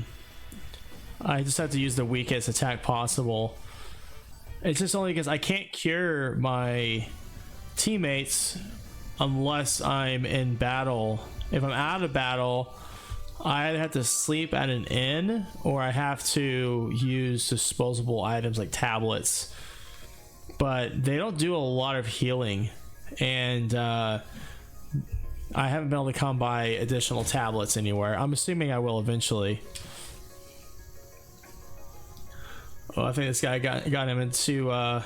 just have to use the weakest attack possible. It's just only because I can't cure my teammates unless I'm in battle. If I'm out of battle, I either have to sleep at an inn, or I have to use disposable items like tablets. But they don't do a lot of healing, and I haven't been able to come by additional tablets anywhere. I'm assuming I will eventually. Oh, I think this guy got him into an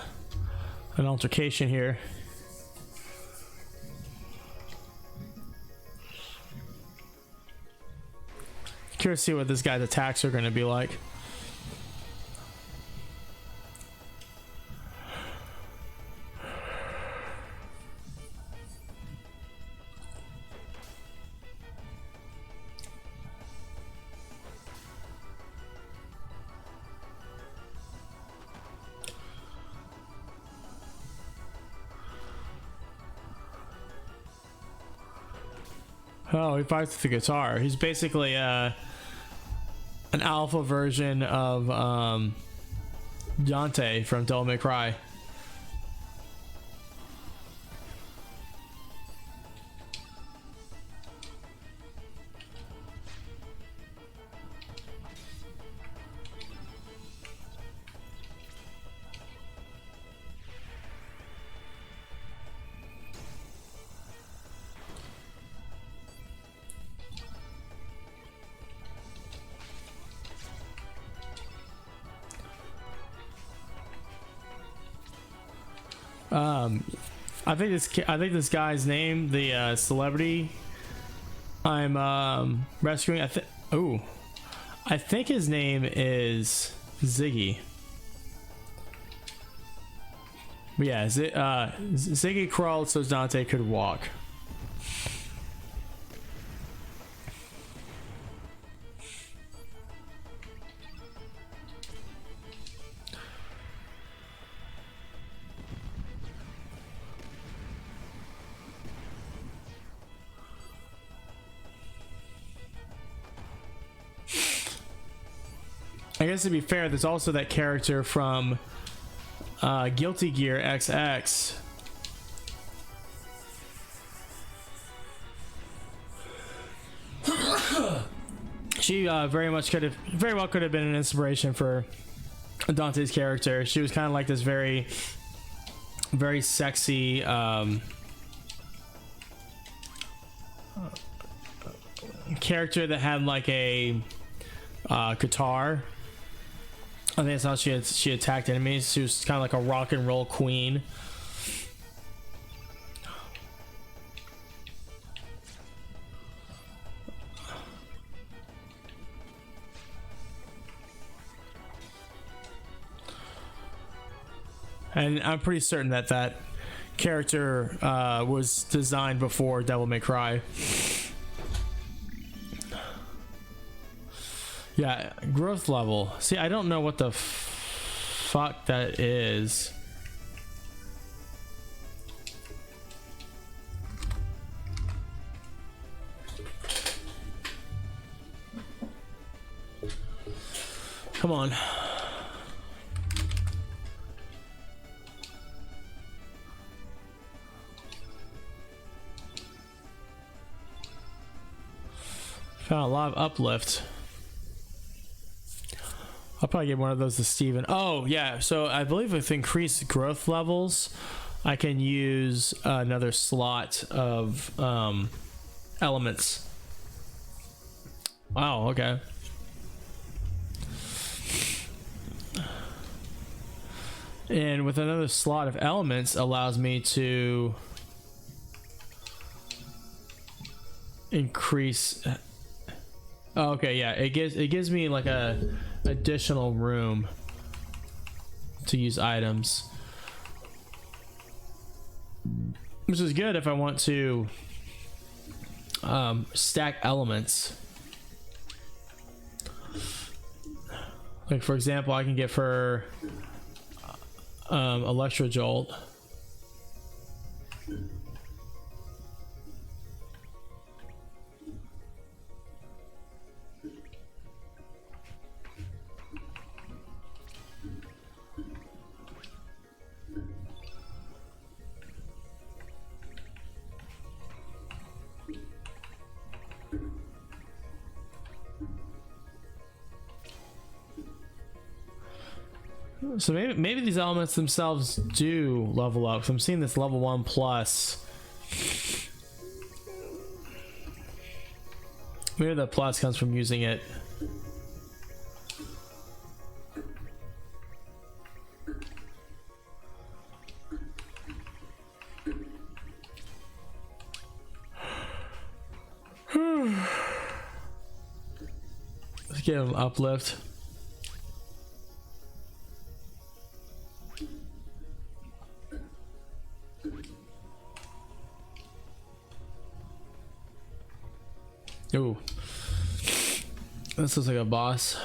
altercation here. Curious to see what this guy's attacks are going to be like. Oh, he fights with the guitar. He's basically an alpha version of Dante from Devil May Cry. I think this guy's name, the celebrity I'm rescuing, I think his name is Ziggy. But yeah, Ziggy crawled so Dante could walk. I guess to be fair, there's also that character from Guilty Gear XX. She very well could have been an inspiration for Dante's character. She was kind of like this very, very sexy character that had like a guitar. I think that's how she attacked enemies. She was kind of like a rock and roll queen. And I'm pretty certain that that character was designed before Devil May Cry. Yeah, growth level. See, I don't know what the fuck that is. Come on. Found a lot of uplift. I'll probably give one of those to Steven. Oh, yeah. So I believe with increased growth levels, I can use another slot of elements. Wow, okay. And with another slot of elements allows me to increase. Oh, okay, yeah. It gives me like a additional room to use items, which is good if I want to stack elements. Like for example, I can get for Electro Jolt. So maybe these elements themselves do level up. So I'm seeing this level 1 plus. Maybe the plus comes from using it. Let's give him uplift. Ooh. This looks like a boss.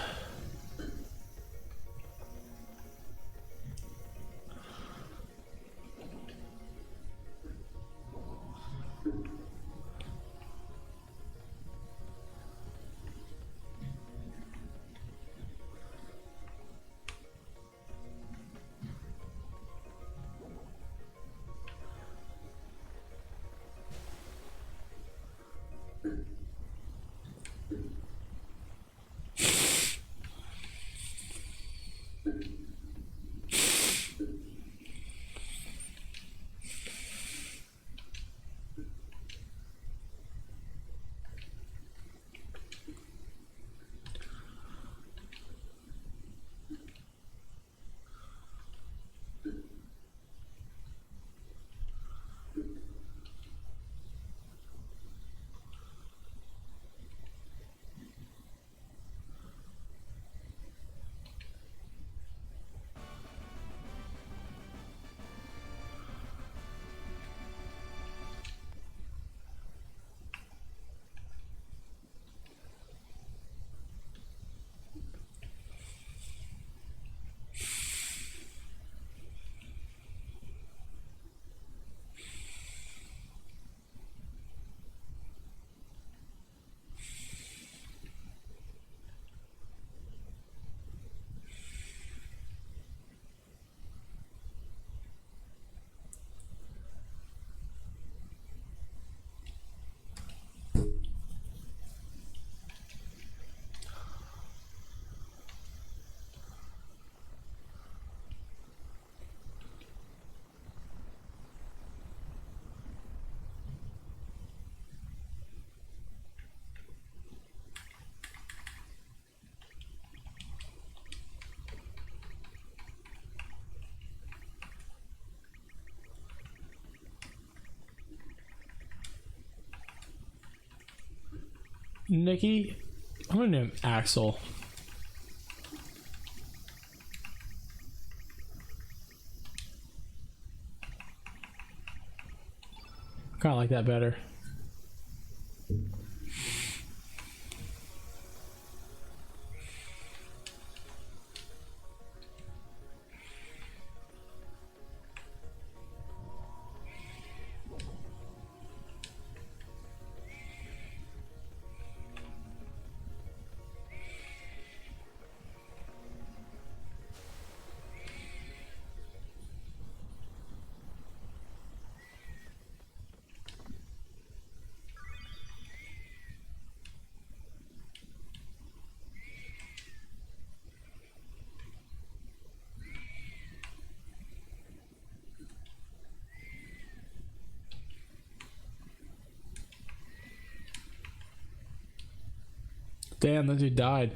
Nikki. I'm gonna name him Axel. Kind of like that better. Damn, that dude died.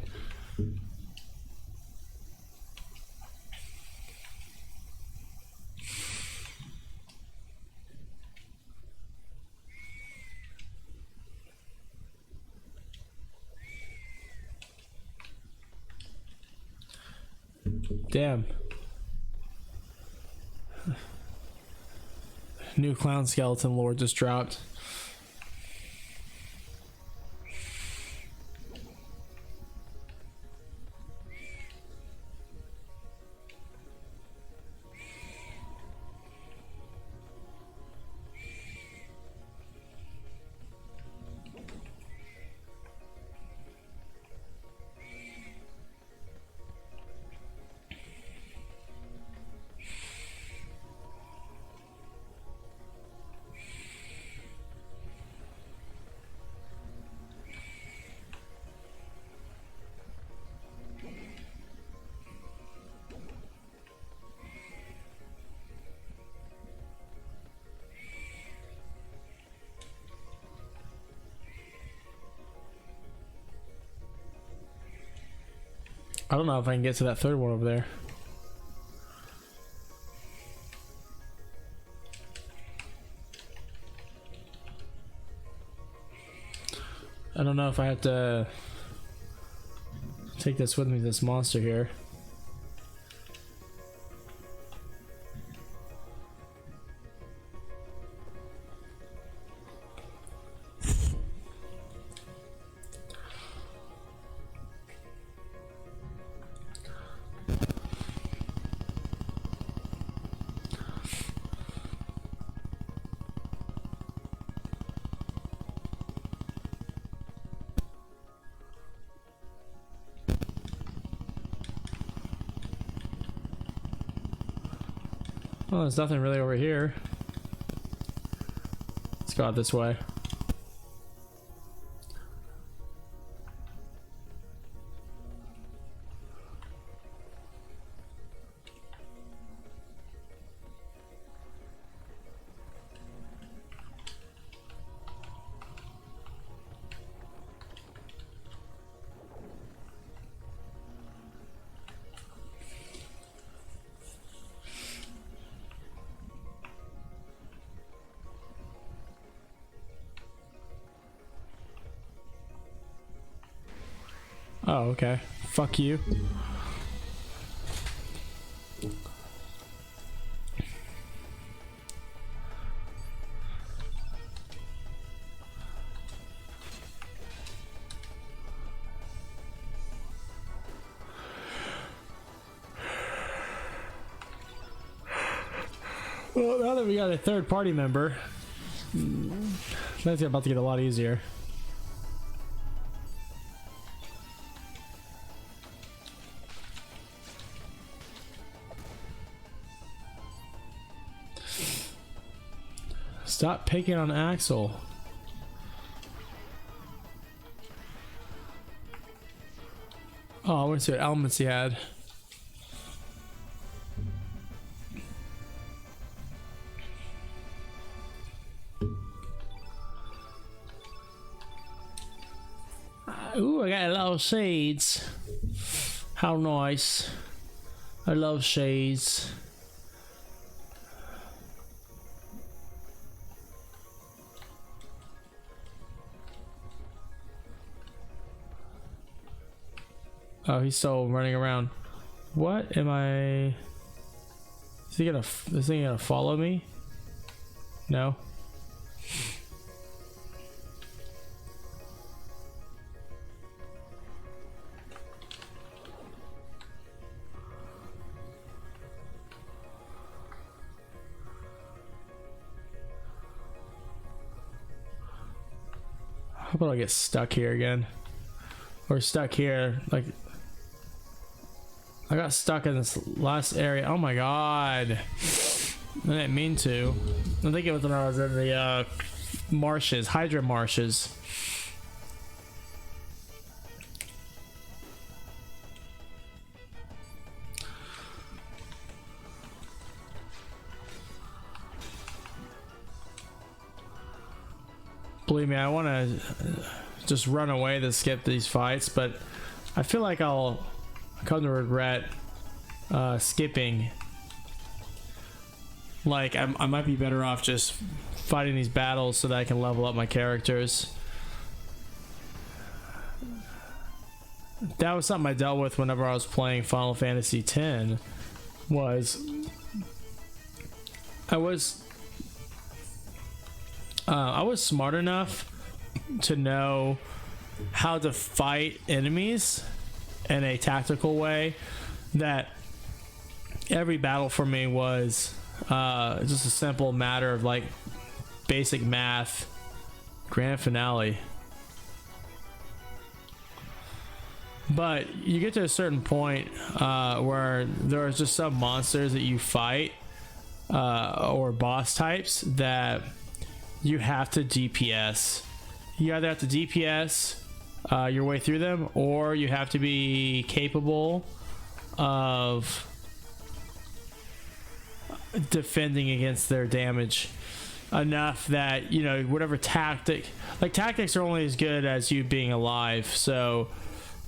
Damn. New clown skeleton lore just dropped. I don't know if I can get to that third one over there. I don't know if I have to take this with me, this monster here. Well, there's nothing really over here. Let's go out this way. Oh, okay. Fuck you. Well, now that we got a third party member, that's about to get a lot easier. Stop picking on Axel. Oh, I want to see what elements he had. Ooh, I got a lot of shades. How nice. I love shades. Oh, he's still running around. What am I? Is he gonna follow me? No. How about I get stuck here again? Or stuck here, like I got stuck in this last area. Oh my god. I didn't mean to. I think it was when I was in the marshes, hydra marshes. Believe me, I want to just run away to skip these fights, but I feel like I'll come to regret skipping. Like I might be better off just fighting these battles so that I can level up my characters. That was something I dealt with whenever I was playing Final Fantasy X. I was smart enough to know how to fight enemies in a tactical way that every battle for me was just a simple matter of like basic math. Grand finale. But you get to a certain point where there are just some monsters that you fight or boss types that you have to DPS. You either have to DPS your way through them, or you have to be capable of defending against their damage enough that, you know, whatever tactic, like tactics are only as good as you being alive. So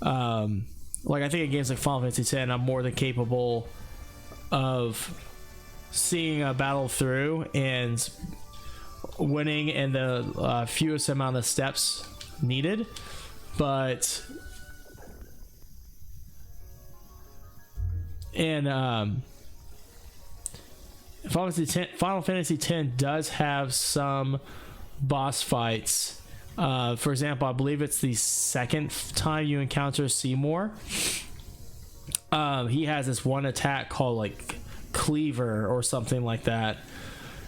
like I think in games like Final Fantasy X, I'm more than capable of seeing a battle through and winning in the fewest amount of steps needed. But and Final Fantasy X does have some boss fights. For example, I believe it's the second time you encounter Seymour. He has this one attack called like Cleaver or something like that,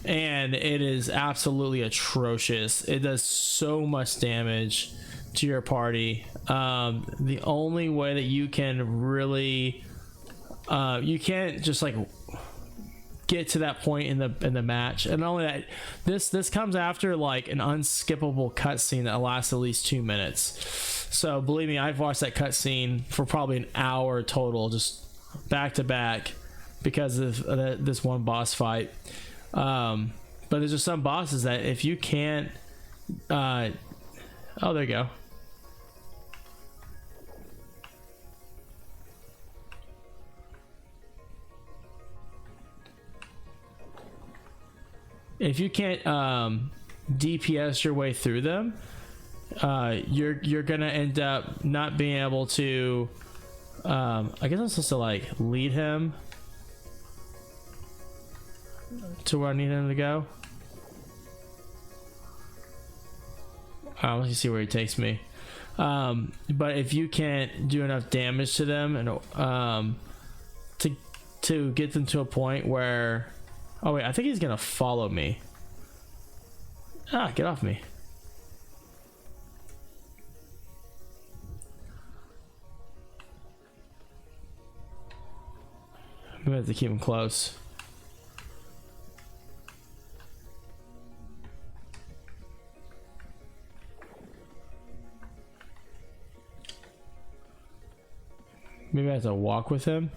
and it is absolutely atrocious. It does so much damage to your party. The only way that you can really you can't just like get to that point in the match. And not only that, this comes after like an unskippable cutscene that lasts at least 2 minutes. So believe me, I've watched that cutscene for probably an hour total, just back to back, because of this one boss fight. But there's just some bosses that if you can't oh, there you go. If you can't DPS your way through them, you're gonna end up not being able to. I guess I'm supposed to like lead him to where I need him to go. Let me see where he takes me. But if you can't do enough damage to them and to get them to a point where, oh wait, I think he's gonna follow me. Ah, get off me. I'm gonna have to keep him close. Maybe I have to walk with him.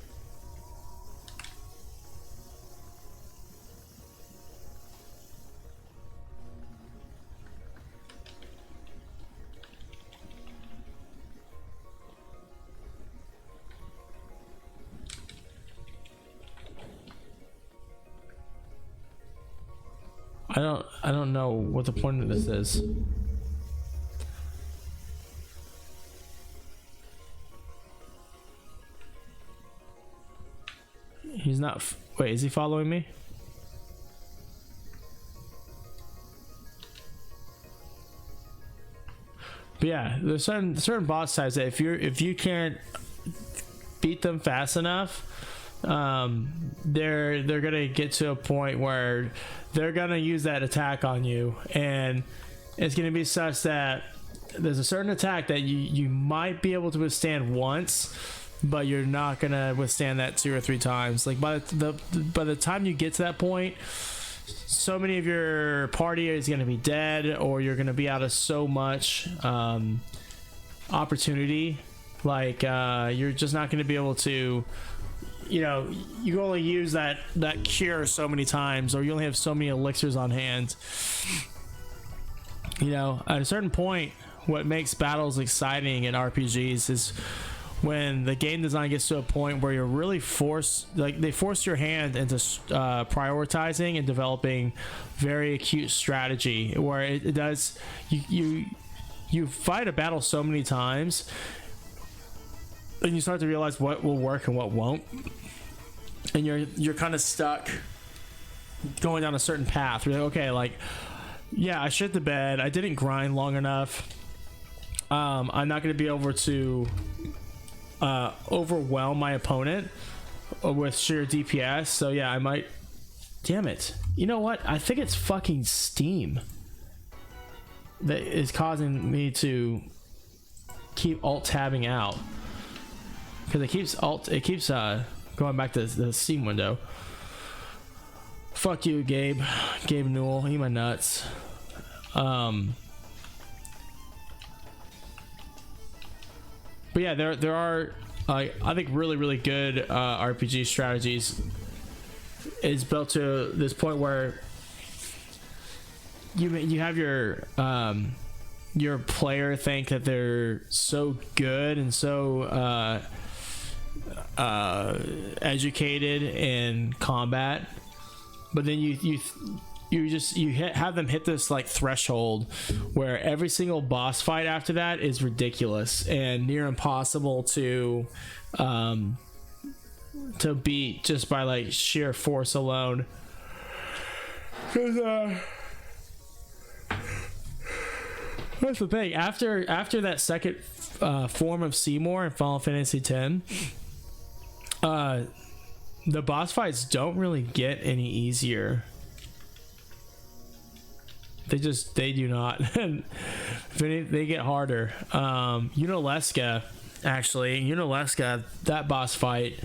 I don't know what the point of this is. He's not. Wait, is he following me? But yeah, there's certain boss types that if you can't beat them fast enough, they're gonna get to a point where they're gonna use that attack on you, and it's gonna be such that there's a certain attack that you might be able to withstand once, but you're not gonna withstand that 2 or 3 times. Like by the time you get to that point, so many of your party is gonna be dead, or you're gonna be out of so much opportunity. Like you're just not gonna be able to, you know, you only use that cure so many times, or you only have so many elixirs on hand. You know, at a certain point, what makes battles exciting in RPGs is when the game design gets to a point where you're really forced, like they force your hand into prioritizing and developing very acute strategy, where it does, you fight a battle so many times, and you start to realize what will work and what won't, and you're kind of stuck going down a certain path. You're like, okay, like, yeah, I shit the bed, I didn't grind long enough, I'm not going to be able to overwhelm my opponent with sheer DPS, so yeah, I might, damn it, you know what, I think it's fucking Steam that is causing me to keep alt tabbing out, because it keeps going back to the Steam window. Fuck you, Gabe Newell, eat my nuts. But yeah, there are I think really good RPG strategies. It's built to this point where you have your player think that they're so good and so educated in combat, but then you have them hit this like threshold where every single boss fight after that is ridiculous and near impossible to beat just by like sheer force alone. Because that's the thing. After that second form of Seymour in Final Fantasy X, the boss fights don't really get any easier. They do not. They get harder. Unalesca, that boss fight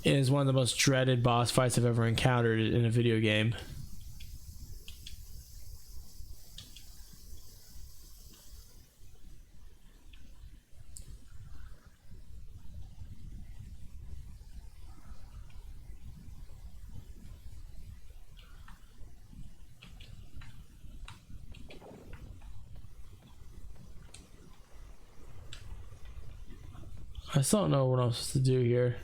is one of the most dreaded boss fights I've ever encountered in a video game. I still don't know what I'm supposed to do here.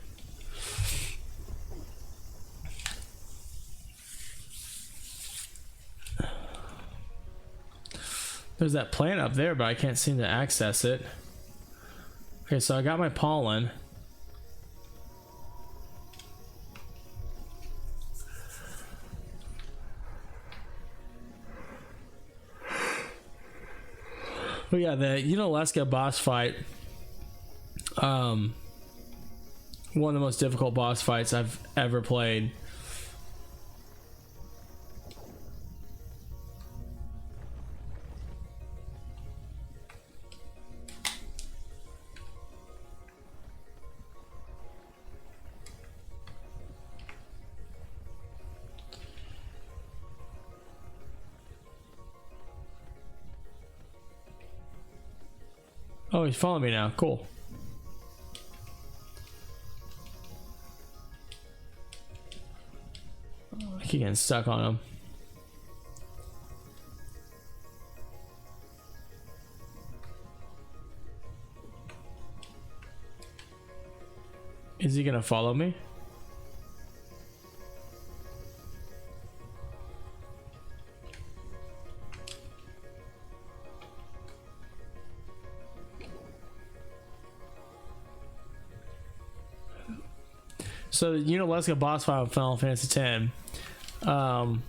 There's that plant up there, but I can't seem to access it. Okay, so I got my pollen. But yeah, the Unalesca boss fight, one of the most difficult boss fights I've ever played. Oh, he's following me now. Cool. I keep getting stuck on him. Is he gonna follow me? So the Unalesca boss fight in Final Fantasy X. One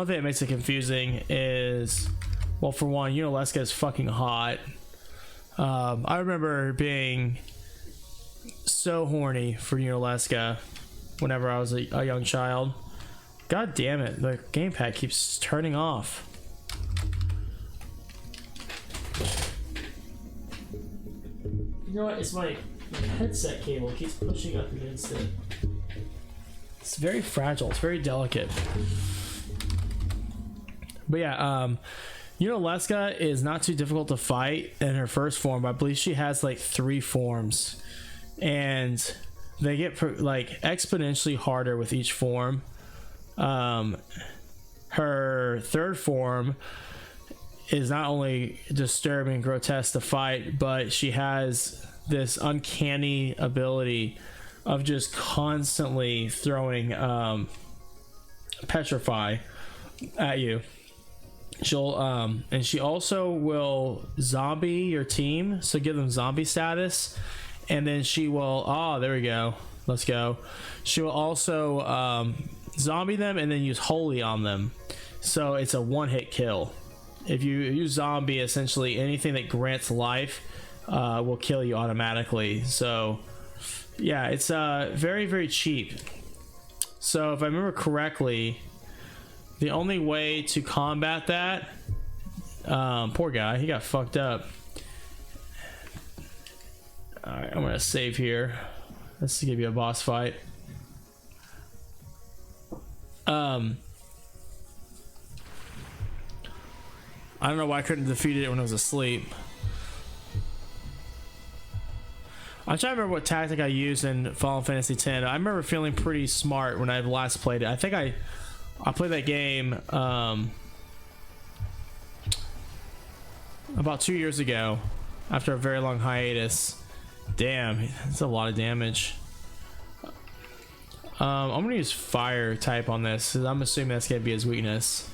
thing that makes it confusing is, well, for one, Unalesca is fucking hot. I remember being so horny for Unalesca whenever I was a young child. God damn it, the gamepad keeps turning off. You know what? It's my headset cable keeps pushing up against it. It's very fragile. It's very delicate. But yeah, Unalesca is not too difficult to fight in her first form. I believe she has like 3 forms, and they get like exponentially harder with each form. Her third form is not only disturbing, grotesque to fight, but she has this uncanny ability of just constantly throwing petrify at you. She'll and she also will zombie your team, so give them zombie status, and then she will there we go, let's go. She will also zombie them and then use holy on them, so it's a one-hit kill. If you use zombie, essentially anything that grants life will kill you automatically. So yeah, it's very, very cheap. So if I remember correctly, the only way to combat that, poor guy, he got fucked up. Alright, I'm gonna save here. Let's give you a boss fight. I don't know why I couldn't defeat it when I was asleep. I'm trying to remember what tactic I used in Final Fantasy X. I remember feeling pretty smart when I last played it. I think I played that game about 2 years ago after a very long hiatus. Damn, that's a lot of damage. I'm gonna use fire type on this because I'm assuming that's gonna be his weakness.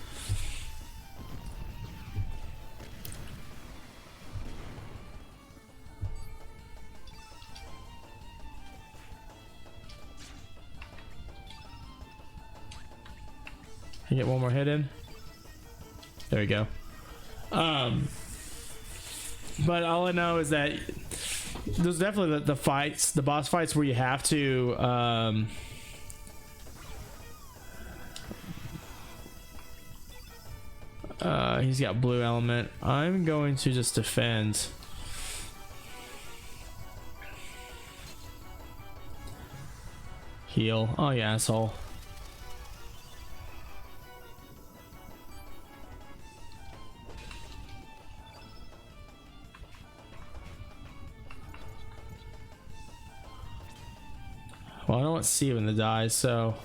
Can you get one more hit in? There we go. But all I know is that there's definitely the fights, the boss fights where you have to he's got blue element. I'm going to just defend. Heal. Oh yeah, asshole. Well, I don't want Steven to die, so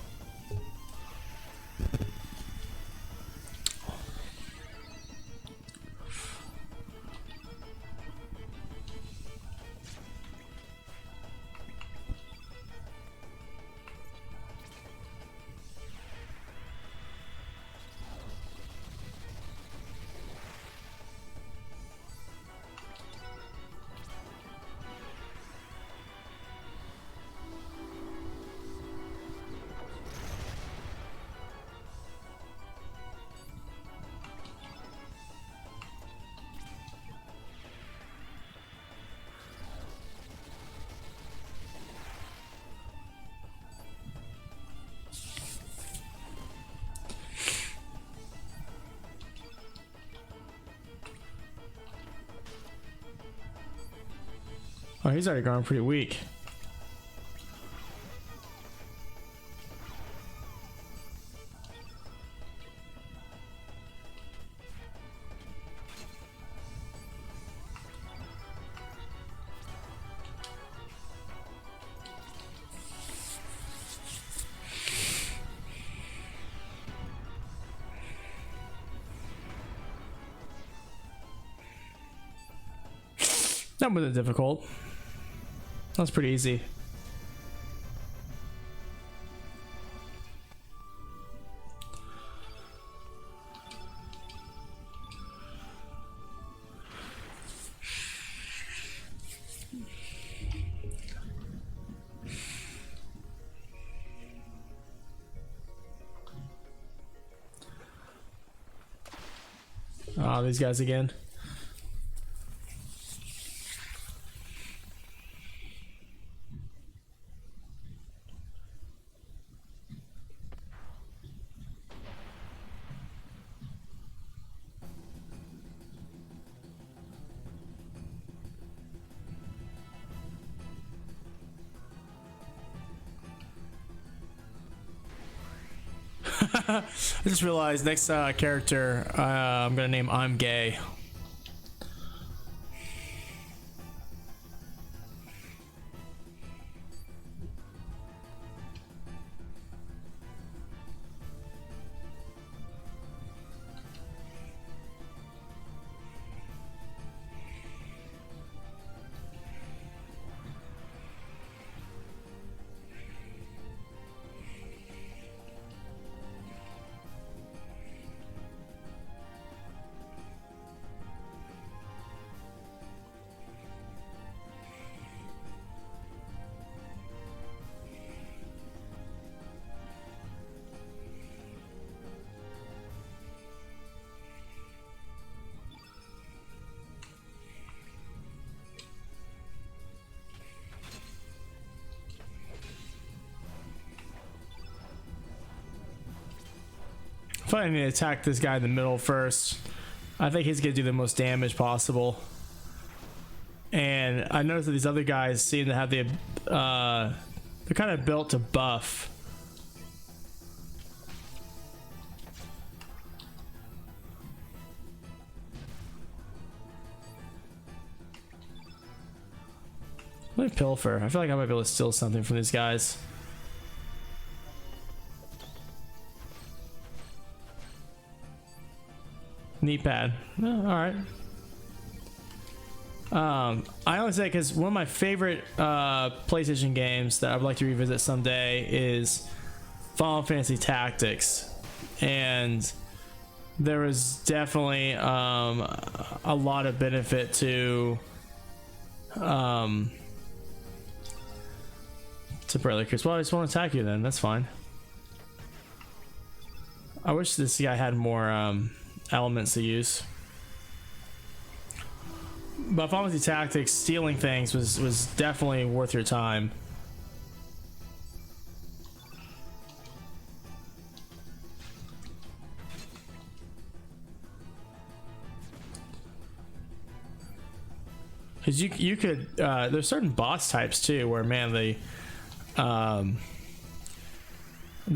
oh, he's already gone pretty weak. That wasn't difficult. That's pretty easy. Oh, these guys again. I just realized next character I'm gonna name I'm Gay. I feel like I need to attack this guy in the middle first. I think he's gonna do the most damage possible. And I noticed that these other guys seem to have the they're kind of built to buff. Let me pilfer. I feel like I might be able to steal something from these guys. Knee pad. Oh, all right. I only say because one of my favorite PlayStation games that I'd like to revisit someday is Final Fantasy Tactics, and there was definitely a lot of benefit to Bradley Chris. Well, I just want to attack you then. That's fine. I wish this guy had more elements to use. But Final Fantasy Tactics, stealing things was definitely worth your time. Because you could there's certain boss types too where, man, the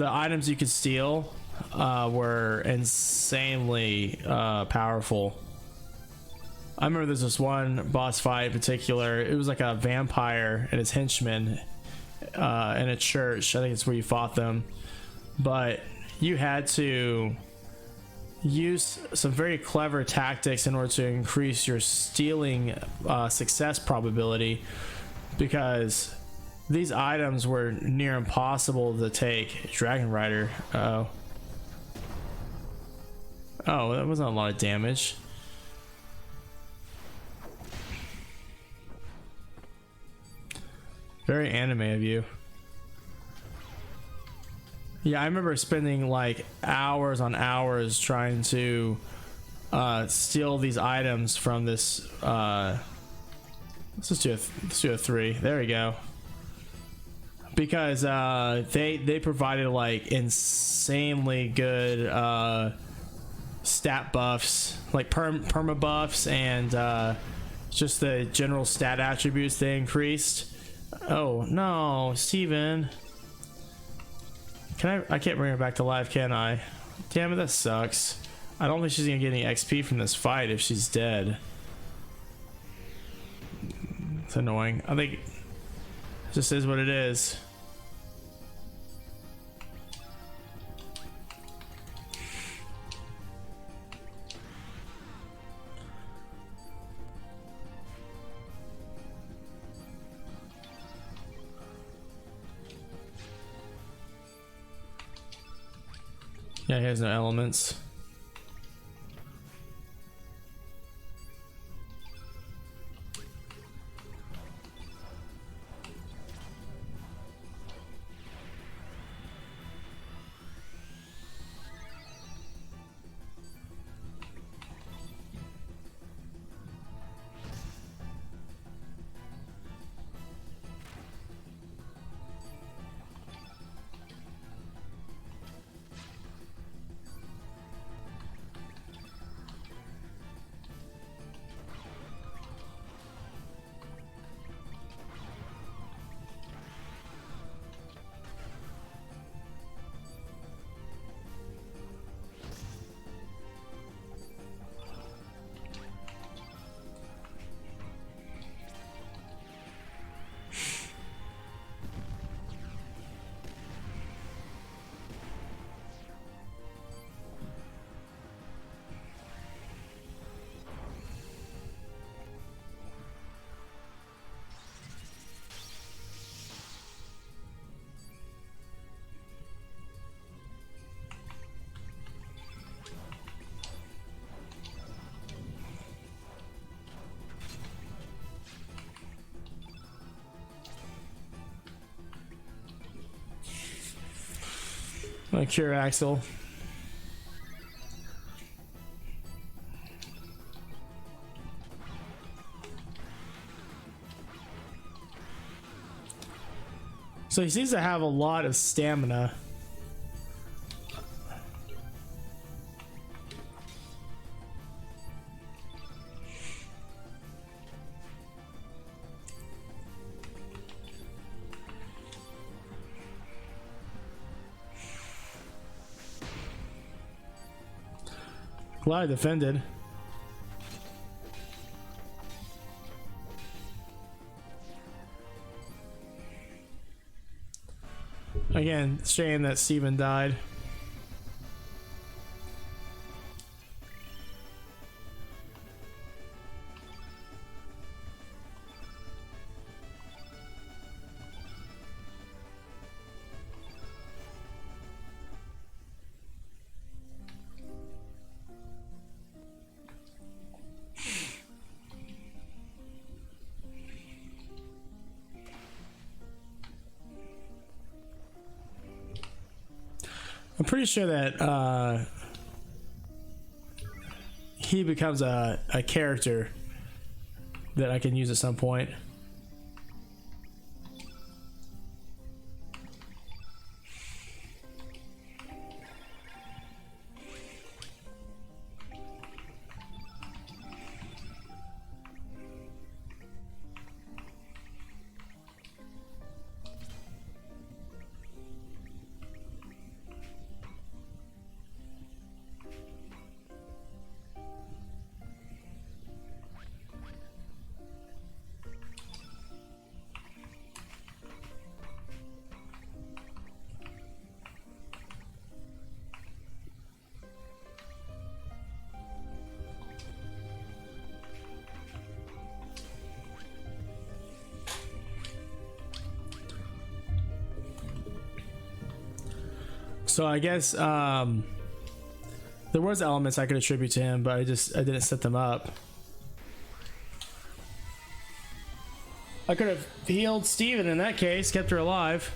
items you could steal were insanely powerful. I remember there's this one boss fight in particular. It was like a vampire and his henchmen in a church. I think it's where you fought them. But you had to use some very clever tactics in order to increase your stealing success probability, because these items were near impossible to take. Dragon Rider. Oh, that wasn't a lot of damage. Very anime of you. Yeah, I remember spending like hours on hours trying to steal these items from this. Let's just do a 3. There we go. Because they provided like insanely good stat buffs, like perma buffs, and just the general stat attributes they increased. Oh no, Steven. I can't bring her back to life, can I? Damn it, that sucks. I don't think she's gonna get any XP from this fight if she's dead. It's annoying. I think it just is what it is. Yeah, he has no elements. My cure Axel. So he seems to have a lot of stamina. Glad I defended. Again, shame that Steven died. I'm pretty sure that he becomes a character that I can use at some point. So I guess there was elements I could attribute to him, but I didn't set them up. I could have healed Steven in that case, kept her alive,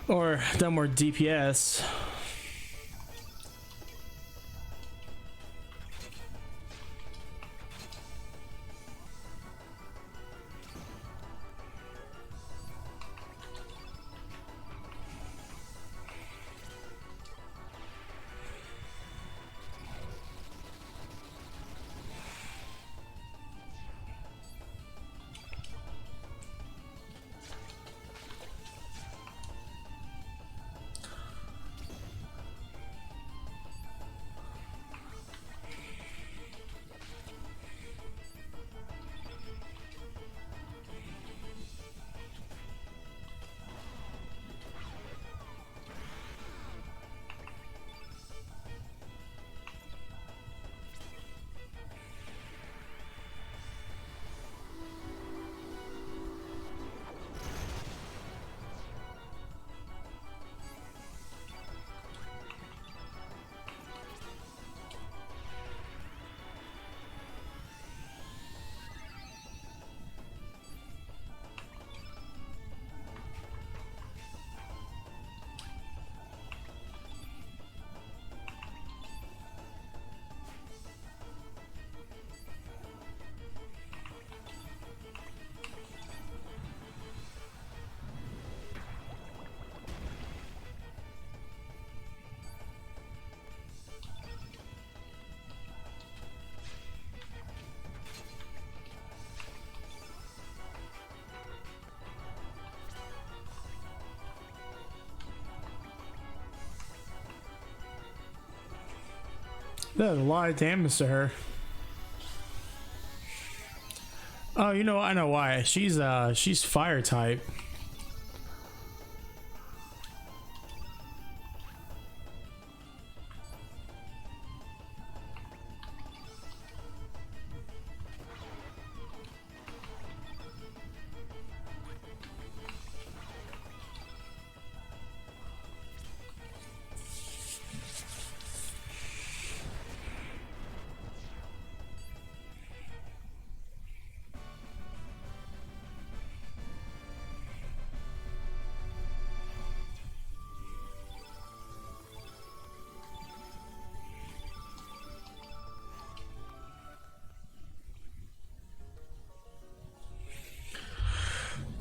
or done more DPS. That was a lot of damage to her. Oh, you know, I know why. She's fire type.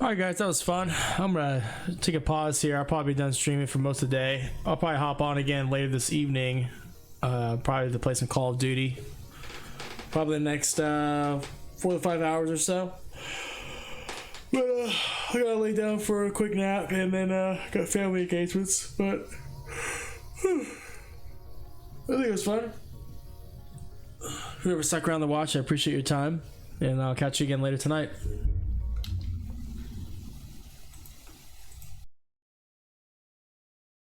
Alright guys, that was fun. I'm gonna take a pause here. I'll probably be done streaming for most of the day. I'll probably hop on again later this evening, probably to play some Call of Duty. Probably the next 4 to 5 hours or so. But I gotta lay down for a quick nap, and then got family engagements. But I think it was fun. Whoever stuck around to watch, I appreciate your time, and I'll catch you again later tonight.